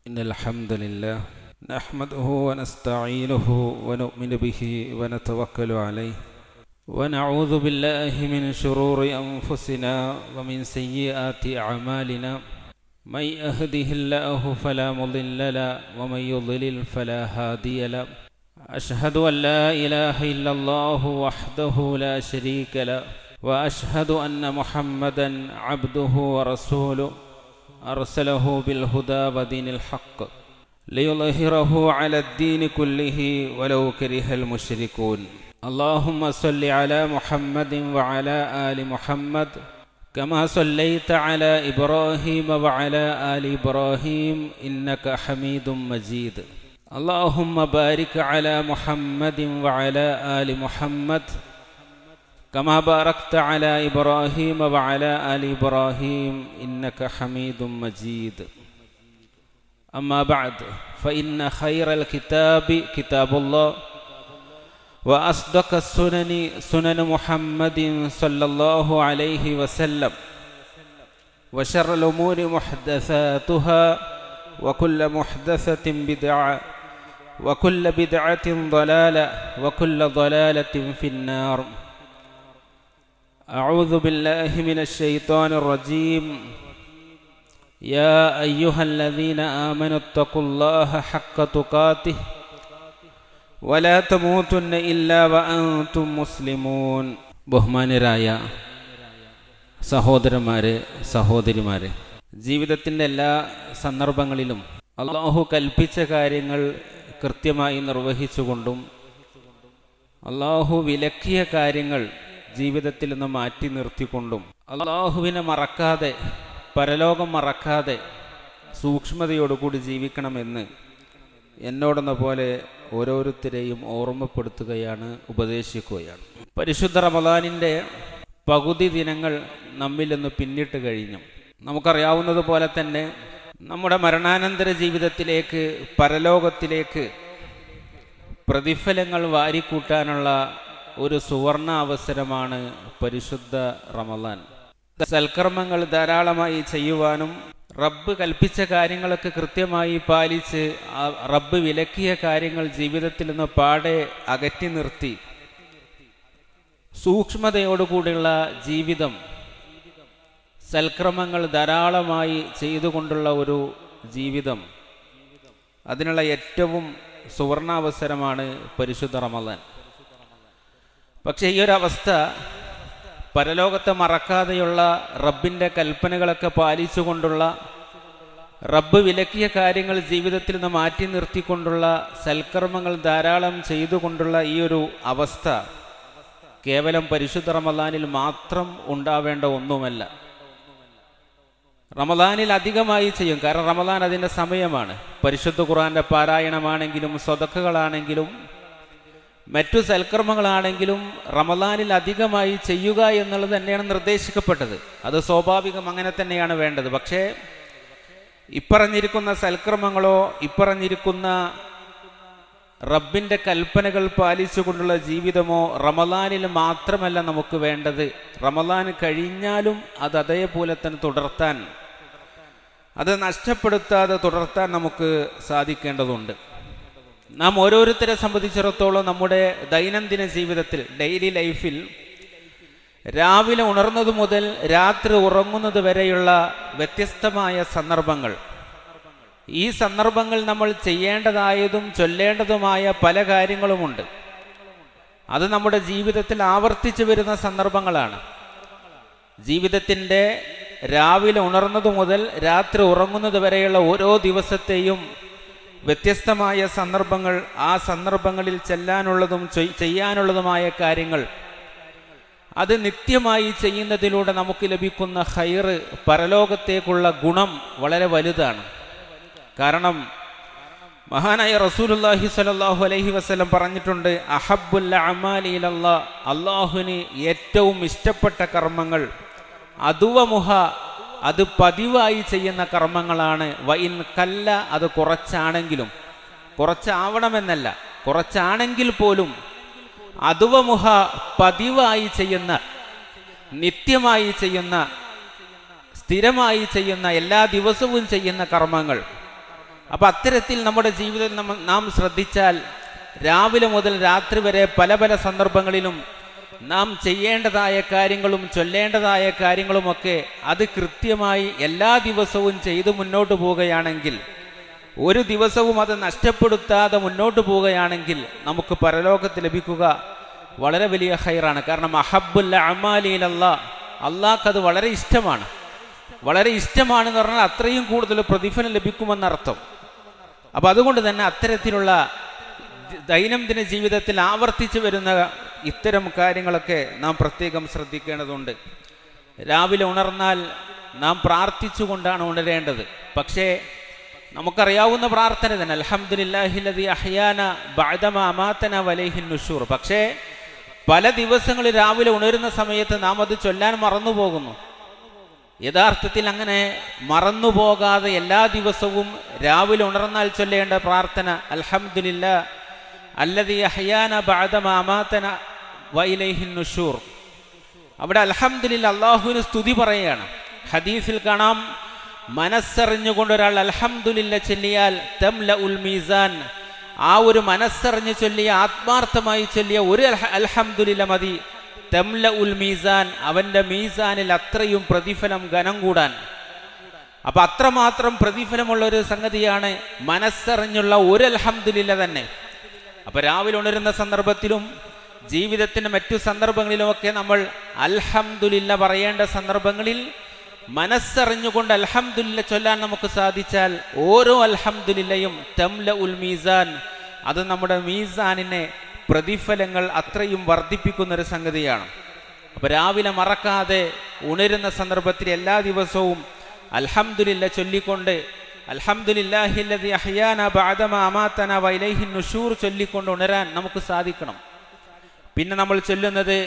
إن الحمد لله نحمده ونستعينه ونؤمن به ونتوكل عليه ونعوذ بالله من شرور أنفسنا ومن سيئات أعمالنا من يهده الله فلا مضل له ومن يضلل فلا هادي له أشهد أن لا إله إلا الله وحده لا شريك له وأشهد أن محمدا عبده ورسوله أرسله بالهدى ودين الحق ليظهره على الدين كله ولو كره المشركون اللهم صل على محمد وعلى آل محمد كما صليت على إبراهيم وعلى آل إبراهيم إنك حميد مجيد اللهم بارك على محمد وعلى آل محمد كما باركت على إبراهيم وعلى آل إبراهيم إنك حميد مجيد أما بعد فإن خير الكتاب كتاب الله وأصدق السنن سنن محمد صلى الله عليه وسلم وشر الأمور محدثاتها وكل محدثة بدعة وكل بدعة ضلالة وكل ضلالة في النار أعوذ بالله من الشيطان الرجيم يا أيها الذين آمنوا اتقوا الله حق تقاته ولا تموتن إلا وأنتم مسلمون ബഹുമാന്യരായ സഹോദരന്മാരെ സഹോദരിമാരെ, ജീവിതത്തിൻ്റെ എല്ലാ സന്ദർഭങ്ങളിലും അള്ളാഹു കൽപ്പിച്ച കാര്യങ്ങൾ കൃത്യമായി നിർവഹിച്ചുകൊണ്ടും അള്ളാഹു വിലക്കിയ കാര്യങ്ങൾ ജീവിതത്തിൽ നിന്ന് മാറ്റി നിർത്തിക്കൊണ്ടും അള്ളാഹുവിനെ മറക്കാതെ, പരലോകം മറക്കാതെ സൂക്ഷ്മതയോടുകൂടി ജീവിക്കണമെന്ന് എന്നോടെന്ന പോലെ ഓരോരുത്തരെയും ഓർമ്മപ്പെടുത്തുകയാണ്, ഉപദേശിക്കുകയാണ്. പരിശുദ്ധ റമദാനിൻ്റെ പകുതി ദിനങ്ങൾ നമ്മിൽ നിന്ന് പിന്നിട്ട് കഴിഞ്ഞു. നമുക്കറിയാവുന്നതുപോലെ തന്നെ നമ്മുടെ മരണാനന്തര ജീവിതത്തിലേക്ക്, പരലോകത്തിലേക്ക് പ്രതിഫലങ്ങൾ വാരിക്കൂട്ടാനുള്ള ഒരു സുവർണ അവസരമാണ് പരിശുദ്ധ റമദാൻ. സൽക്കർമ്മങ്ങൾ ധാരാളമായി ചെയ്യുവാനും റബ്ബ് കൽപ്പിച്ച കാര്യങ്ങളൊക്കെ കൃത്യമായി പാലിച്ച് റബ്ബ് വിലക്കിയ കാര്യങ്ങൾ ജീവിതത്തിൽ നിന്ന് പാടെ അകറ്റി നിർത്തി സൂക്ഷ്മതയോടുകൂടിയുള്ള ജീവിതം, സൽക്രമങ്ങൾ ധാരാളമായി ചെയ്തുകൊണ്ടുള്ള ഒരു ജീവിതം, അതിനുള്ള ഏറ്റവും സുവർണാവസരമാണ് പരിശുദ്ധ റമദാൻ. പക്ഷേ ഈ ഒരു അവസ്ഥ, പരലോകത്തെ മറക്കാതെയുള്ള റബ്ബിൻ്റെ കൽപ്പനകളൊക്കെ പാലിച്ചുകൊണ്ടുള്ള, റബ്ബ് വിലക്കിയ കാര്യങ്ങൾ ജീവിതത്തിൽ നിന്ന് മാറ്റി നിർത്തിക്കൊണ്ടുള്ള സൽക്കർമ്മങ്ങൾ ധാരാളം ചെയ്തുകൊണ്ടുള്ള ഈ ഒരു അവസ്ഥ കേവലം പരിശുദ്ധ റമദാനിൽ മാത്രം ഉണ്ടാവേണ്ട ഒന്നുമല്ല. റമദാനിൽ അധികമായി ചെയ്യും, കാരണം റമദാൻ അതിൻ്റെ സമയമാണ്. പരിശുദ്ധ ഖുർആന്റെ പാരായണമാണെങ്കിലും സ്വതക്കകളാണെങ്കിലും മറ്റു സൽക്കർമ്മങ്ങളാണെങ്കിലും റമദാനിൽ അധികമായി ചെയ്യുക എന്നുള്ളത് തന്നെയാണ് നിർദ്ദേശിക്കപ്പെട്ടത്. അത് സ്വാഭാവികം, അങ്ങനെ തന്നെയാണ് വേണ്ടത്. പക്ഷേ ഇപ്പറഞ്ഞിരിക്കുന്ന സൽക്കർമ്മങ്ങളോ ഇപ്പറഞ്ഞിരിക്കുന്ന റബ്ബിൻ്റെ കൽപ്പനകൾ പാലിച്ചുകൊണ്ടുള്ള ജീവിതമോ റമദാനിൽ മാത്രമല്ല നമുക്ക് വേണ്ടത്. റമദാൻ കഴിഞ്ഞാലും അത് അതേപോലെ തന്നെ തുടർത്താൻ, അത് നഷ്ടപ്പെടുത്താതെ തുടർത്താൻ നമുക്ക് സാധിക്കേണ്ടതുണ്ട്. നാം ഓരോരുത്തരെ സംബന്ധിച്ചിടത്തോളം നമ്മുടെ ദൈനംദിന ജീവിതത്തിൽ, ഡെയിലി ലൈഫിൽ, രാവിലെ ഉണർന്നത് മുതൽ രാത്രി ഉറങ്ങുന്നത് വരെയുള്ള വ്യത്യസ്തമായ സന്ദർഭങ്ങൾ, ഈ സന്ദർഭങ്ങൾ നമ്മൾ ചെയ്യേണ്ടതായതും ചൊല്ലേണ്ടതുമായ പല കാര്യങ്ങളുമുണ്ട്. അത് നമ്മുടെ ജീവിതത്തിൽ ആവർത്തിച്ചു വരുന്ന സന്ദർഭങ്ങളാണ്. ജീവിതത്തിൻ്റെ രാവിലെ ഉണർന്നത് മുതൽ രാത്രി ഉറങ്ങുന്നത് വരെയുള്ള ഓരോ ദിവസത്തെയും വ്യത്യസ്തമായ സന്ദർഭങ്ങൾ, ആ സന്ദർഭങ്ങളിൽ ചെല്ലാനുള്ളതും ചെയ്യാനുള്ളതുമായ കാര്യങ്ങൾ, അത് നിത്യമായി ചെയ്യുന്നതിലൂടെ നമുക്ക് ലഭിക്കുന്ന ഖൈറ്, പരലോകത്തേക്കുള്ള ഗുണം വളരെ വലുതാണ്. കാരണം മഹാനായ റസൂലുള്ളാഹി സ്വല്ലല്ലാഹു അലൈഹി വസല്ലം പറഞ്ഞിട്ടുണ്ട്, അഹബ്ബുൽ അഅമാലി ഇലല്ലാഹ്, അല്ലാഹുവിന് ഏറ്റവും ഇഷ്ടപ്പെട്ട കർമ്മങ്ങൾ അദുവമുഹ, അത് പതിവായി ചെയ്യുന്ന കർമ്മങ്ങളാണ്. വഇൻ കല്ല, അത് കുറച്ചാണെങ്കിലും, കുറച്ചാവണമെന്നല്ല, കുറച്ചാണെങ്കിൽ പോലും അദുവമുഹ, പതിവായി ചെയ്യുന്ന, നിത്യമായി ചെയ്യുന്ന, സ്ഥിരമായി ചെയ്യുന്ന, എല്ലാ ദിവസവും ചെയ്യുന്ന കർമ്മങ്ങൾ, അപ്പം അത്തരത്തിൽ നമ്മുടെ ജീവിതത്തിൽ നാം ശ്രദ്ധിച്ചാൽ രാവിലെ മുതൽ രാത്രി വരെ പല പല സന്ദർഭങ്ങളിലും നാം ചെയ്യേണ്ടതായ കാര്യങ്ങളും ചൊല്ലേണ്ടതായ കാര്യങ്ങളുമൊക്കെ അത് കൃത്യമായി എല്ലാ ദിവസവും ചെയ്തു മുന്നോട്ട് പോവുകയാണെങ്കിൽ, ഒരു ദിവസവും അത് നഷ്ടപ്പെടുത്താതെ മുന്നോട്ട് പോവുകയാണെങ്കിൽ നമുക്ക് പരലോകത്ത് ലഭിക്കുക വളരെ വലിയ ഖൈറാണ്. കാരണം അഹബ്ബുൽ അഅമാലി ഇലല്ലാഹ്, അള്ളാഹ്ക്ക് അത് വളരെ ഇഷ്ടമാണ്. വളരെ ഇഷ്ടമാണെന്ന് പറഞ്ഞാൽ അത്രയും കൂടുതൽ പ്രതിഫലം ലഭിക്കുമെന്നർത്ഥം. അപ്പം അതുകൊണ്ട് തന്നെ അത്തരത്തിലുള്ള ദൈനംദിന ജീവിതത്തിൽ ആവർത്തിച്ചു വരുന്ന ഇത്തരം കാര്യങ്ങളൊക്കെ നാം പ്രത്യേകം ശ്രദ്ധിക്കേണ്ടതുണ്ട്. രാവിലെ ഉണർന്നാൽ നാം പ്രാർത്ഥിച്ചുകൊണ്ടാണ് ഉണരേണ്ടത്. പക്ഷേ നമുക്കറിയാവുന്ന പ്രാർത്ഥന തന്നെ അൽഹംദുലില്ലാഹില്ലദീ അഹ്യാന ബഅദമാ അമാതന വലൈഹിൻ നുശൂർ. പക്ഷേ പല ദിവസങ്ങളിൽ രാവിലെ ഉണരുന്ന സമയത്ത് നാം അത് ചൊല്ലാൻ മറന്നു പോകുന്നു. യഥാർത്ഥത്തിൽ അങ്ങനെ മറന്നു പോകാതെ എല്ലാ ദിവസവും രാവിലെ ഉണർന്നാൽ ചൊല്ലേണ്ട പ്രാർത്ഥന അൽഹംദുലില്ലാ അല്ലദീ അഹ്യാന ബഅദമാ അമാതന വഇലൈഹിൻ നുശൂർ. അവിടെ അൽഹംദുലില്ലാ അല്ലാഹുവിന് സ്തുതി പറയുകയാണ്. ഹദീസിൽ കാണാം, മനസ്സറിഞ്ഞുകൊണ്ട് ഒരാൾ അൽഹംദുലില്ലാ ചൊല്ലിയാൽ തംലഉൽ മീസാൻ, ആ ഒരു മനസ്സറിഞ്ഞ് ചൊല്ലിയ ആത്മാർത്ഥമായി ചൊല്ലിയ ഒരു അൽഹംദുലില്ലാ മതി തംലഉൽ മീസാൻ, അവൻ്റെ മീസാനിൽ അത്രയും പ്രതിഫലം ഘനം കൂടാൻ. അപ്പം അത്രമാത്രം പ്രതിഫലമുള്ള ഒരു സംഗതിയാണ് മനസ്സറിഞ്ഞുള്ള ഒരു അൽഹംദുലില്ലാ തന്നെ. അപ്പം രാവിലെ ഉണരുന്ന സന്ദർഭത്തിലും ജീവിതത്തിൻ്റെ മറ്റു സന്ദർഭങ്ങളിലുമൊക്കെ നമ്മൾ അൽഹംദുലില്ലാ പറയേണ്ട സന്ദർഭങ്ങളിൽ മനസ്സറിഞ്ഞുകൊണ്ട് അൽഹംദുലില്ലാ ചൊല്ലാൻ നമുക്ക് സാധിച്ചാൽ ഓരോ അൽഹംദുലില്ലയും തംലഉൽ മീസാൻ, അത് നമ്മുടെ മീസാനിനെ പ്രതിഫലങ്ങൾ അത്രയും വർദ്ധിപ്പിക്കുന്നൊരു സംഗതിയാണ്. അപ്പോൾ രാവിലെ മറക്കാതെ ഉണരുന്ന സന്ദർഭത്തിൽ എല്ലാ ദിവസവും അൽഹംദുലില്ലാ ചൊല്ലിക്കൊണ്ട് അൽഹംദുലില്ലാഹില്ലദീ അഹ്യാന ബഅദമാ അമാതന വഇലൈഹിൻ നുശൂർ ചൊല്ലിക്കൊണ്ട് ഉണരാൻ നമുക്ക് സാധിക്കണം. പിന്നെ നമ്മൾ ചൊല്ലുന്നത്,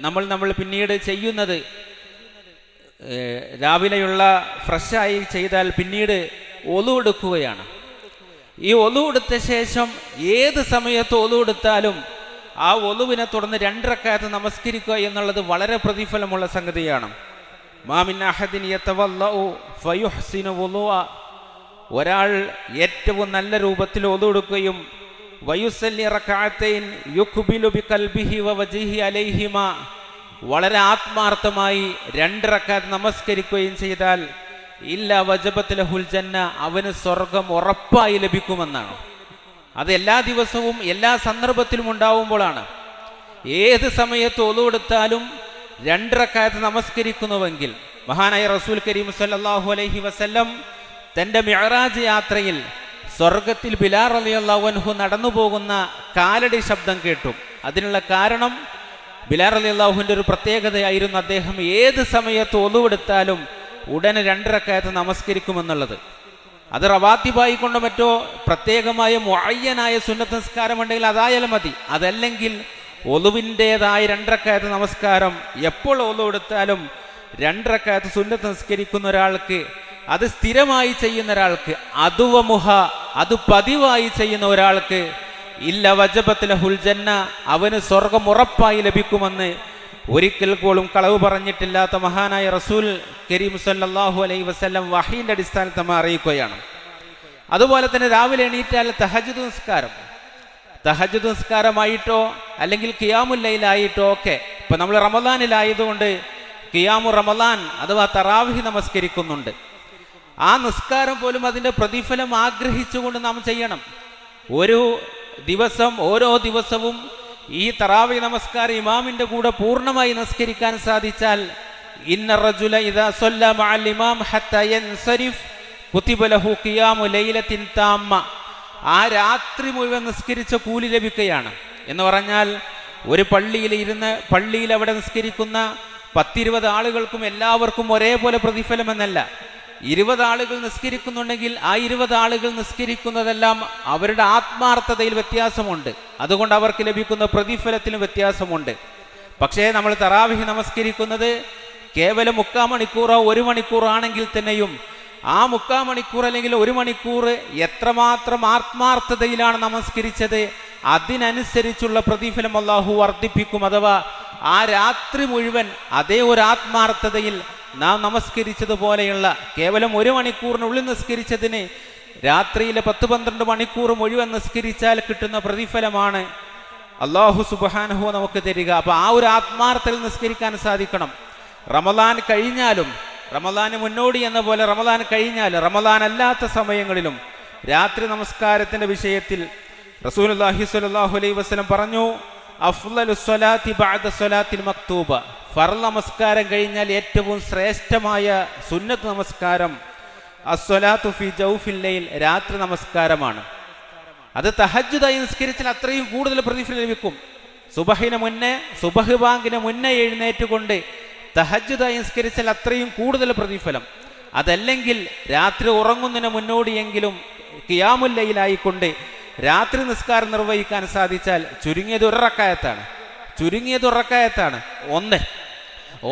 നമ്മൾ പിന്നീട് ചെയ്യുന്നത്, രാവിലെയുള്ള ഫ്രഷായി ചെയ്താൽ പിന്നീട് ഒളു എടുക്കുകയാണ്. ഈ ഒളു എടുത്ത ശേഷം ഏത് സമയത്ത് ഒളു എടുത്താലും ആ ഒളുവിനെ തുടർന്ന് 2 റക്അത്ത് നമസ്കരിക്കുക എന്നുള്ളത് വളരെ പ്രതിഫലമുള്ള സംഗതിയാണ്. മാ മിൻ അഹദിൻ യതവല്ലഉ ഫയുഹ്സിനു വുളുഅ, ഒരാൾ ഏറ്റവും നല്ല രൂപത്തിൽ ഒളു എടുക്കുകയും വയുസല്ലി റക്അത്തൈൻ യുഖ്ബിലു ബിഖൽബിഹി വവജ്ഹിഹി അലൈഹിമാ, വളരെ ആത്മാർത്ഥമായി 2 റക്അത്ത് നമസ്കരിക്കുകയും ചെയ്താൽ ഇല്ല വജബത്ത് ലഹുൽ ജന്ന, അവന് സ്വർഗം ഉറപ്പായി ലഭിക്കുമെന്നാണ്. അത് എല്ലാ ദിവസവും എല്ലാ സന്ദർഭത്തിലും ഉണ്ടാവുമ്പോഴാണ്. ഏത് സമയത്ത് ഒളു എടുത്താലും 2 റക്അത്ത് നമസ്കരിക്കുന്നുവെങ്കിൽ, മഹാനായ റസൂൽ കരീം സല്ലല്ലാഹു അലൈഹി വസല്ലം തൻ്റെ മിഅ്റാജ് യാത്രയിൽ സ്വർഗത്തിൽ ബിലാൽ റളിയല്ലാഹു അൻഹു നടന്നു പോകുന്ന കാലടി ശബ്ദം കേട്ടു. അതിനുള്ള കാരണം ബിലാൽ റളിയല്ലാഹുവിൻ്റെ ഒരു പ്രത്യേകതയായിരുന്നു, അദ്ദേഹം ഏത് സമയത്ത് ഒളു എടുത്താലും ഉടനെ 2 റക്അത്ത് നമസ്കരിക്കുമെന്നുള്ളത്. അത് റവാത്തിബായി കൊണ്ടോ മറ്റോ പ്രത്യേകമായ മുഅയ്യനായ സുന്നത്ത് നിസ്കാരം ഉണ്ടെങ്കിൽ അതായാലും മതി. അതല്ലെങ്കിൽ ഒളുവിൻ്റെതായ 2 റക്അത്ത് നമസ്കാരം എപ്പോൾ ഒളു എടുത്താലും 2 റക്അത്ത് സുന്നത്ത് നിസ്കരിക്കുന്ന ഒരാൾക്ക്, അത് സ്ഥിരമായി ചെയ്യുന്ന ഒരാൾക്ക്, അതുവമുഹ, അത് പതിവായി ചെയ്യുന്ന ഒരാൾക്ക് ഇല്ല വജബത്ത് ലഹുൽ ജന്ന, അവന് സ്വർഗം ഉറപ്പായി ലഭിക്കുമെന്ന് ഒരിക്കൽ പോലും കളവ് പറഞ്ഞിട്ടില്ലാത്ത മഹാനായ റസൂൽ കരീം സല്ലല്ലാഹു അലൈഹി വസല്ലം വഹീൻ്റെ അടിസ്ഥാനത്തിൽ നമ്മെ അറിയിക്കുകയാണ്. അതുപോലെ തന്നെ രാവിലെ എണീറ്റാൽ തഹജ്ജുദ് നിസ്കാരമായിട്ടോ അല്ലെങ്കിൽ ഖിയാമുൽ ലൈലായിട്ടോ ഒക്കെ, ഇപ്പം നമ്മൾ റമദാനിലായതുകൊണ്ട് ഖിയാമു റമദാൻ അഥവാ തറാവിഹ് നമസ്കരിക്കുന്നുണ്ട്. ആ നിസ്കാരം പോലും അതിൻ്റെ പ്രതിഫലം ആഗ്രഹിച്ചുകൊണ്ട് നാം ചെയ്യണം. ഓരോ ദിവസവും ഈ തറാവി നമസ്കാരം ഇമാമിൻ്റെ കൂടെ പൂർണ്ണമായി നിസ്കരിക്കാൻ സാധിച്ചാൽ ഇന്ന റജുല ഇദാ സല്ല മഅൽ ഇമാം ഹത്താ യൻസരിഫ് കുതിബ ലഹു ഖിയാമു ലൈലത്തിൻ താമ്മ, ആ രാത്രി മുഴുവൻ നിസ്കരിച്ച കൂലി ലഭിക്കുകയാണ്. എന്ന് പറഞ്ഞാൽ ഒരു പള്ളിയിൽ അവിടെ നിസ്കരിക്കുന്ന 10-20 ആളുകൾക്കും എല്ലാവർക്കും ഒരേപോലെ പ്രതിഫലം എന്നല്ല. 20 ആളുകൾ നിസ്കരിക്കുന്നുണ്ടെങ്കിൽ ആ 20 ആളുകൾ നിസ്കരിക്കുന്നതെല്ലാം അവരുടെ ആത്മാർത്ഥതയിൽ വ്യത്യാസമുണ്ട്. അതുകൊണ്ട് അവർക്ക് ലഭിക്കുന്ന പ്രതിഫലത്തിലും വ്യത്യാസമുണ്ട്. പക്ഷേ നമ്മൾ തറാവിഹ് നമസ്കരിക്കുന്നത് കേവലം 3/4 മണിക്കൂറോ 1 മണിക്കൂറോ ആണെങ്കിൽ തന്നെയും ആ 3/4 മണിക്കൂർ അല്ലെങ്കിൽ 1 മണിക്കൂർ എത്രമാത്രം ആത്മാർത്ഥതയിലാണ് നമസ്കരിച്ചത് അതിനനുസരിച്ചുള്ള പ്രതിഫലം അല്ലാഹു വർദ്ധിപ്പിക്കും. അഥവാ ആ രാത്രി മുഴുവൻ അതേ ഒരു ആത്മാർത്ഥതയിൽ നാം നമസ്കരിച്ചതുപോലെയുള്ള, കേവലം 1 മണിക്കൂറിനുള്ളിൽ നിസ്കരിച്ചതിന് രാത്രിയിലെ 10-12 മണിക്കൂർ മുഴുവൻ നിസ്കരിച്ചാൽ കിട്ടുന്ന പ്രതിഫലമാണ് അല്ലാഹു സുബ്ഹാനഹു നമുക്ക് തരിക. അപ്പൊ ആ ഒരു ആത്മാർത്ഥത്തിൽ നിസ്കരിക്കാൻ സാധിക്കണം. റമദാൻ കഴിഞ്ഞാലും, റമദാന് മുന്നോടി എന്ന പോലെ റമദാൻ കഴിഞ്ഞാൽ, റമദാൻ അല്ലാത്ത സമയങ്ങളിലും രാത്രി നമസ്കാരത്തിന്റെ വിഷയത്തിൽ റസൂലുള്ളാഹി സ്വല്ലല്ലാഹു അലൈഹി വസല്ലം പറഞ്ഞു, അഫ്ളലുസ് സ്വലാത്തി ബഅദ സ്വലാത്തിൽ മക്തൂബ, ഫർള് നമസ്കാരം കഴിഞ്ഞാൽ ഏറ്റവും ശ്രേഷ്ഠമായ സുന്നത്ത് നമസ്കാരം അസ്വലാത്തു ഫി ജൗഫിൽ ലൈൽ, രാത്രി നമസ്കാരമാണ്. അത് തഹജ്ജുദായി നിസ്കരിച്ചാൽ അത്രയും കൂടുതൽ പ്രതിഫലം ലഭിക്കും. സുബഹിന് മുന്നേ, സുബഹ് ബാങ്കിന് മുന്നേ എഴുന്നേറ്റുകൊണ്ട് തഹജ്ജുദായി നിസ്കരിച്ചാൽ അത്രയും കൂടുതൽ പ്രതിഫലം. അതല്ലെങ്കിൽ രാത്രി ഉറങ്ങുന്നതിന് മുന്നോടിയെങ്കിലും ഖിയാമുൽ ലൈലായിക്കൊണ്ട് രാത്രി നിസ്കാരം നിർവഹിക്കാൻ സാധിച്ചാൽ ചുരുങ്ങിയത് ഒരു റക്അത്താണ്,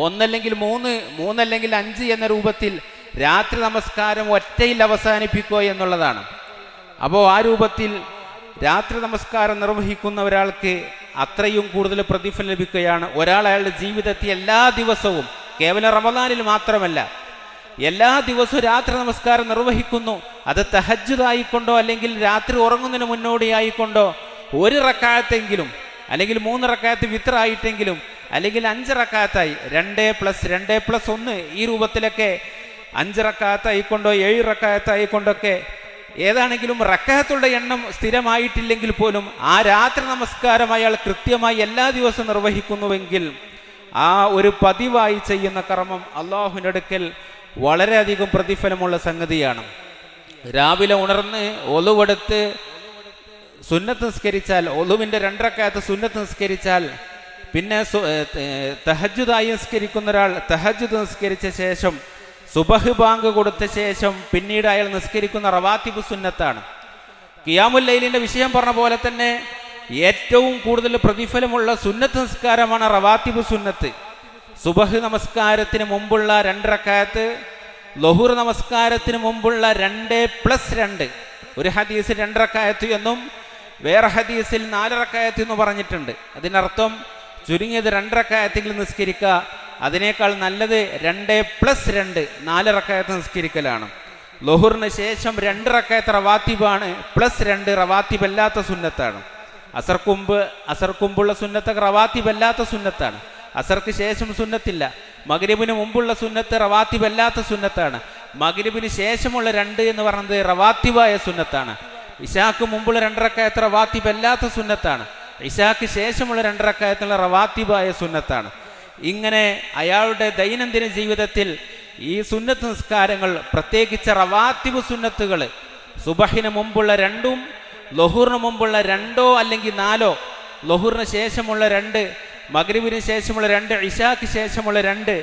ഒന്നല്ലെങ്കിൽ മൂന്നല്ലെങ്കിൽ 5 എന്ന രൂപത്തിൽ രാത്രി നമസ്കാരം ഒറ്റയിൽ അവസാനിപ്പിക്കുക എന്നുള്ളതാണ്. അപ്പോൾ ആ രൂപത്തിൽ രാത്രി നമസ്കാരം നിർവഹിക്കുന്ന ഒരാൾക്ക് അത്രയും കൂടുതൽ പ്രതിഫലം ലഭിക്കുകയാണ്. ഒരാൾ അയാളുടെ ജീവിതത്തിൽ എല്ലാ ദിവസവും, കേവലം റമദാനിൽ മാത്രമല്ല, എല്ലാ ദിവസവും രാത്രി നമസ്കാരം നിർവഹിക്കുന്നു. അത് തഹജ്ജുദായിക്കൊണ്ടോ അല്ലെങ്കിൽ രാത്രി ഉറങ്ങുന്നതിന് മുന്നോടിയായിക്കൊണ്ടോ ഒരു റക്അത്തെങ്കിലും, അല്ലെങ്കിൽ 3 റക്അത്ത് വിത്റായിട്ടെങ്കിലും, അല്ലെങ്കിൽ 5 റക്അത്തായി 2+2+1 ഈ രൂപത്തിലൊക്കെ 5 റക്അത്തായിക്കൊണ്ടോ 7 റക്അത്തായിക്കൊണ്ടൊക്കെ ഏതാണെങ്കിലും റക്അത്തുകളുടെ എണ്ണം സ്ഥിരമായിട്ടില്ലെങ്കിൽ പോലും ആ രാത്രി നമസ്കാരം അയാൾ കൃത്യമായി എല്ലാ ദിവസവും നിർവഹിക്കുന്നുവെങ്കിൽ ആ ഒരു പതിവായി ചെയ്യുന്ന കർമ്മം അല്ലാഹുവിന്റെ അടുക്കൽ വളരെയധികം പ്രതിഫലമുള്ള സംഗതിയാണ്. രാവിലെ ഉണർന്ന് ഒളുവെടുത്ത് സുന്നത്ത് നിസ്കരിച്ചാൽ, ഒളുവിൻ്റെ 2 റക്അത്ത് സുന്നത്ത് നിസ്കരിച്ചാൽ, പിന്നെ തഹജ്ജുദായി നിസ്കരിക്കുന്ന ഒരാൾ തഹജ്ജുദ് നിസ്കരിച്ച ശേഷം സുബഹ് ബാങ്ക് കൊടുത്ത ശേഷം പിന്നീട് അയാൾ നിസ്കരിക്കുന്ന റവാത്തിബ് സുന്നത്താണ്. ഖിയാമുൽ ലൈലിന്റെ വിഷയം പറഞ്ഞ പോലെ തന്നെ ഏറ്റവും കൂടുതൽ പ്രതിഫലമുള്ള സുന്നത്ത് നിസ്കാരമാണ് റവാത്തിബ് സുന്നത്ത്. സുബഹ് നമസ്കാരത്തിന് മുമ്പുള്ള 2 റക്അത്ത്, ളുഹൂർ നമസ്കാരത്തിന് മുമ്പുള്ള 2+2, ഒരു ഹദീസിൽ 2 റക്അത്ത് എന്നും വേറെ ഹദീസിൽ 4 റക്അത്ത് എന്ന് പറഞ്ഞിട്ടുണ്ട്. അതിനർത്ഥം ചുരുങ്ങിയത് 2 റക്അത്തെങ്കിലും നിസ്കരിക്കുക, അതിനേക്കാൾ നല്ലത് 2+2 4 റക്അത്ത് നിസ്കരിക്കലാണ്. ളുഹൂറിന് ശേഷം 2 റക്അത്ത് റവാത്തിബാണ്, +2 റവാത്തിബല്ലാത്ത സുന്നത്താണ്. അസർക്കുമ്പുള്ള സുന്നത്ത് റവാത്തിബല്ലാത്ത സുന്നത്താണ്. അസർക്ക് ശേഷം സുന്നത്തില്ല. മഗ്രിബിന് മുമ്പുള്ള സുന്നത്ത് റവാത്തിബല്ലാത്ത സുന്നത്താണ്. മഗ്രിബിന് ശേഷമുള്ള 2 എന്ന് പറയുന്നത് റവാത്തിബായ സുന്നത്താണ്. ഇശാക്ക് മുമ്പുള്ള 2 റക്അത്ത് റവാത്തിബല്ലാത്ത സുന്നത്താണ്. ഇശാക്ക് ശേഷമുള്ള 2 റക്അത്തുള്ള റവാത്തിബായ സുന്നത്താണ്. ഇങ്ങനെ അയാളുടെ ദൈനംദിന ജീവിതത്തിൽ ഈ സുന്നത്ത് നിസ്കാരങ്ങൾ, പ്രത്യേകിച്ച് റവാത്തിബ് സുന്നത്തുകൾ, സുബഹിന് മുമ്പുള്ള 2, ളുഹൂറിന് മുമ്പുള്ള 2 അല്ലെങ്കിൽ 4, ളുഹൂറിന് ശേഷമുള്ള 2, മഗ്രിബിന് ശേഷമുള്ള 2, ഇശാക്ക് ശേഷമുള്ള 2,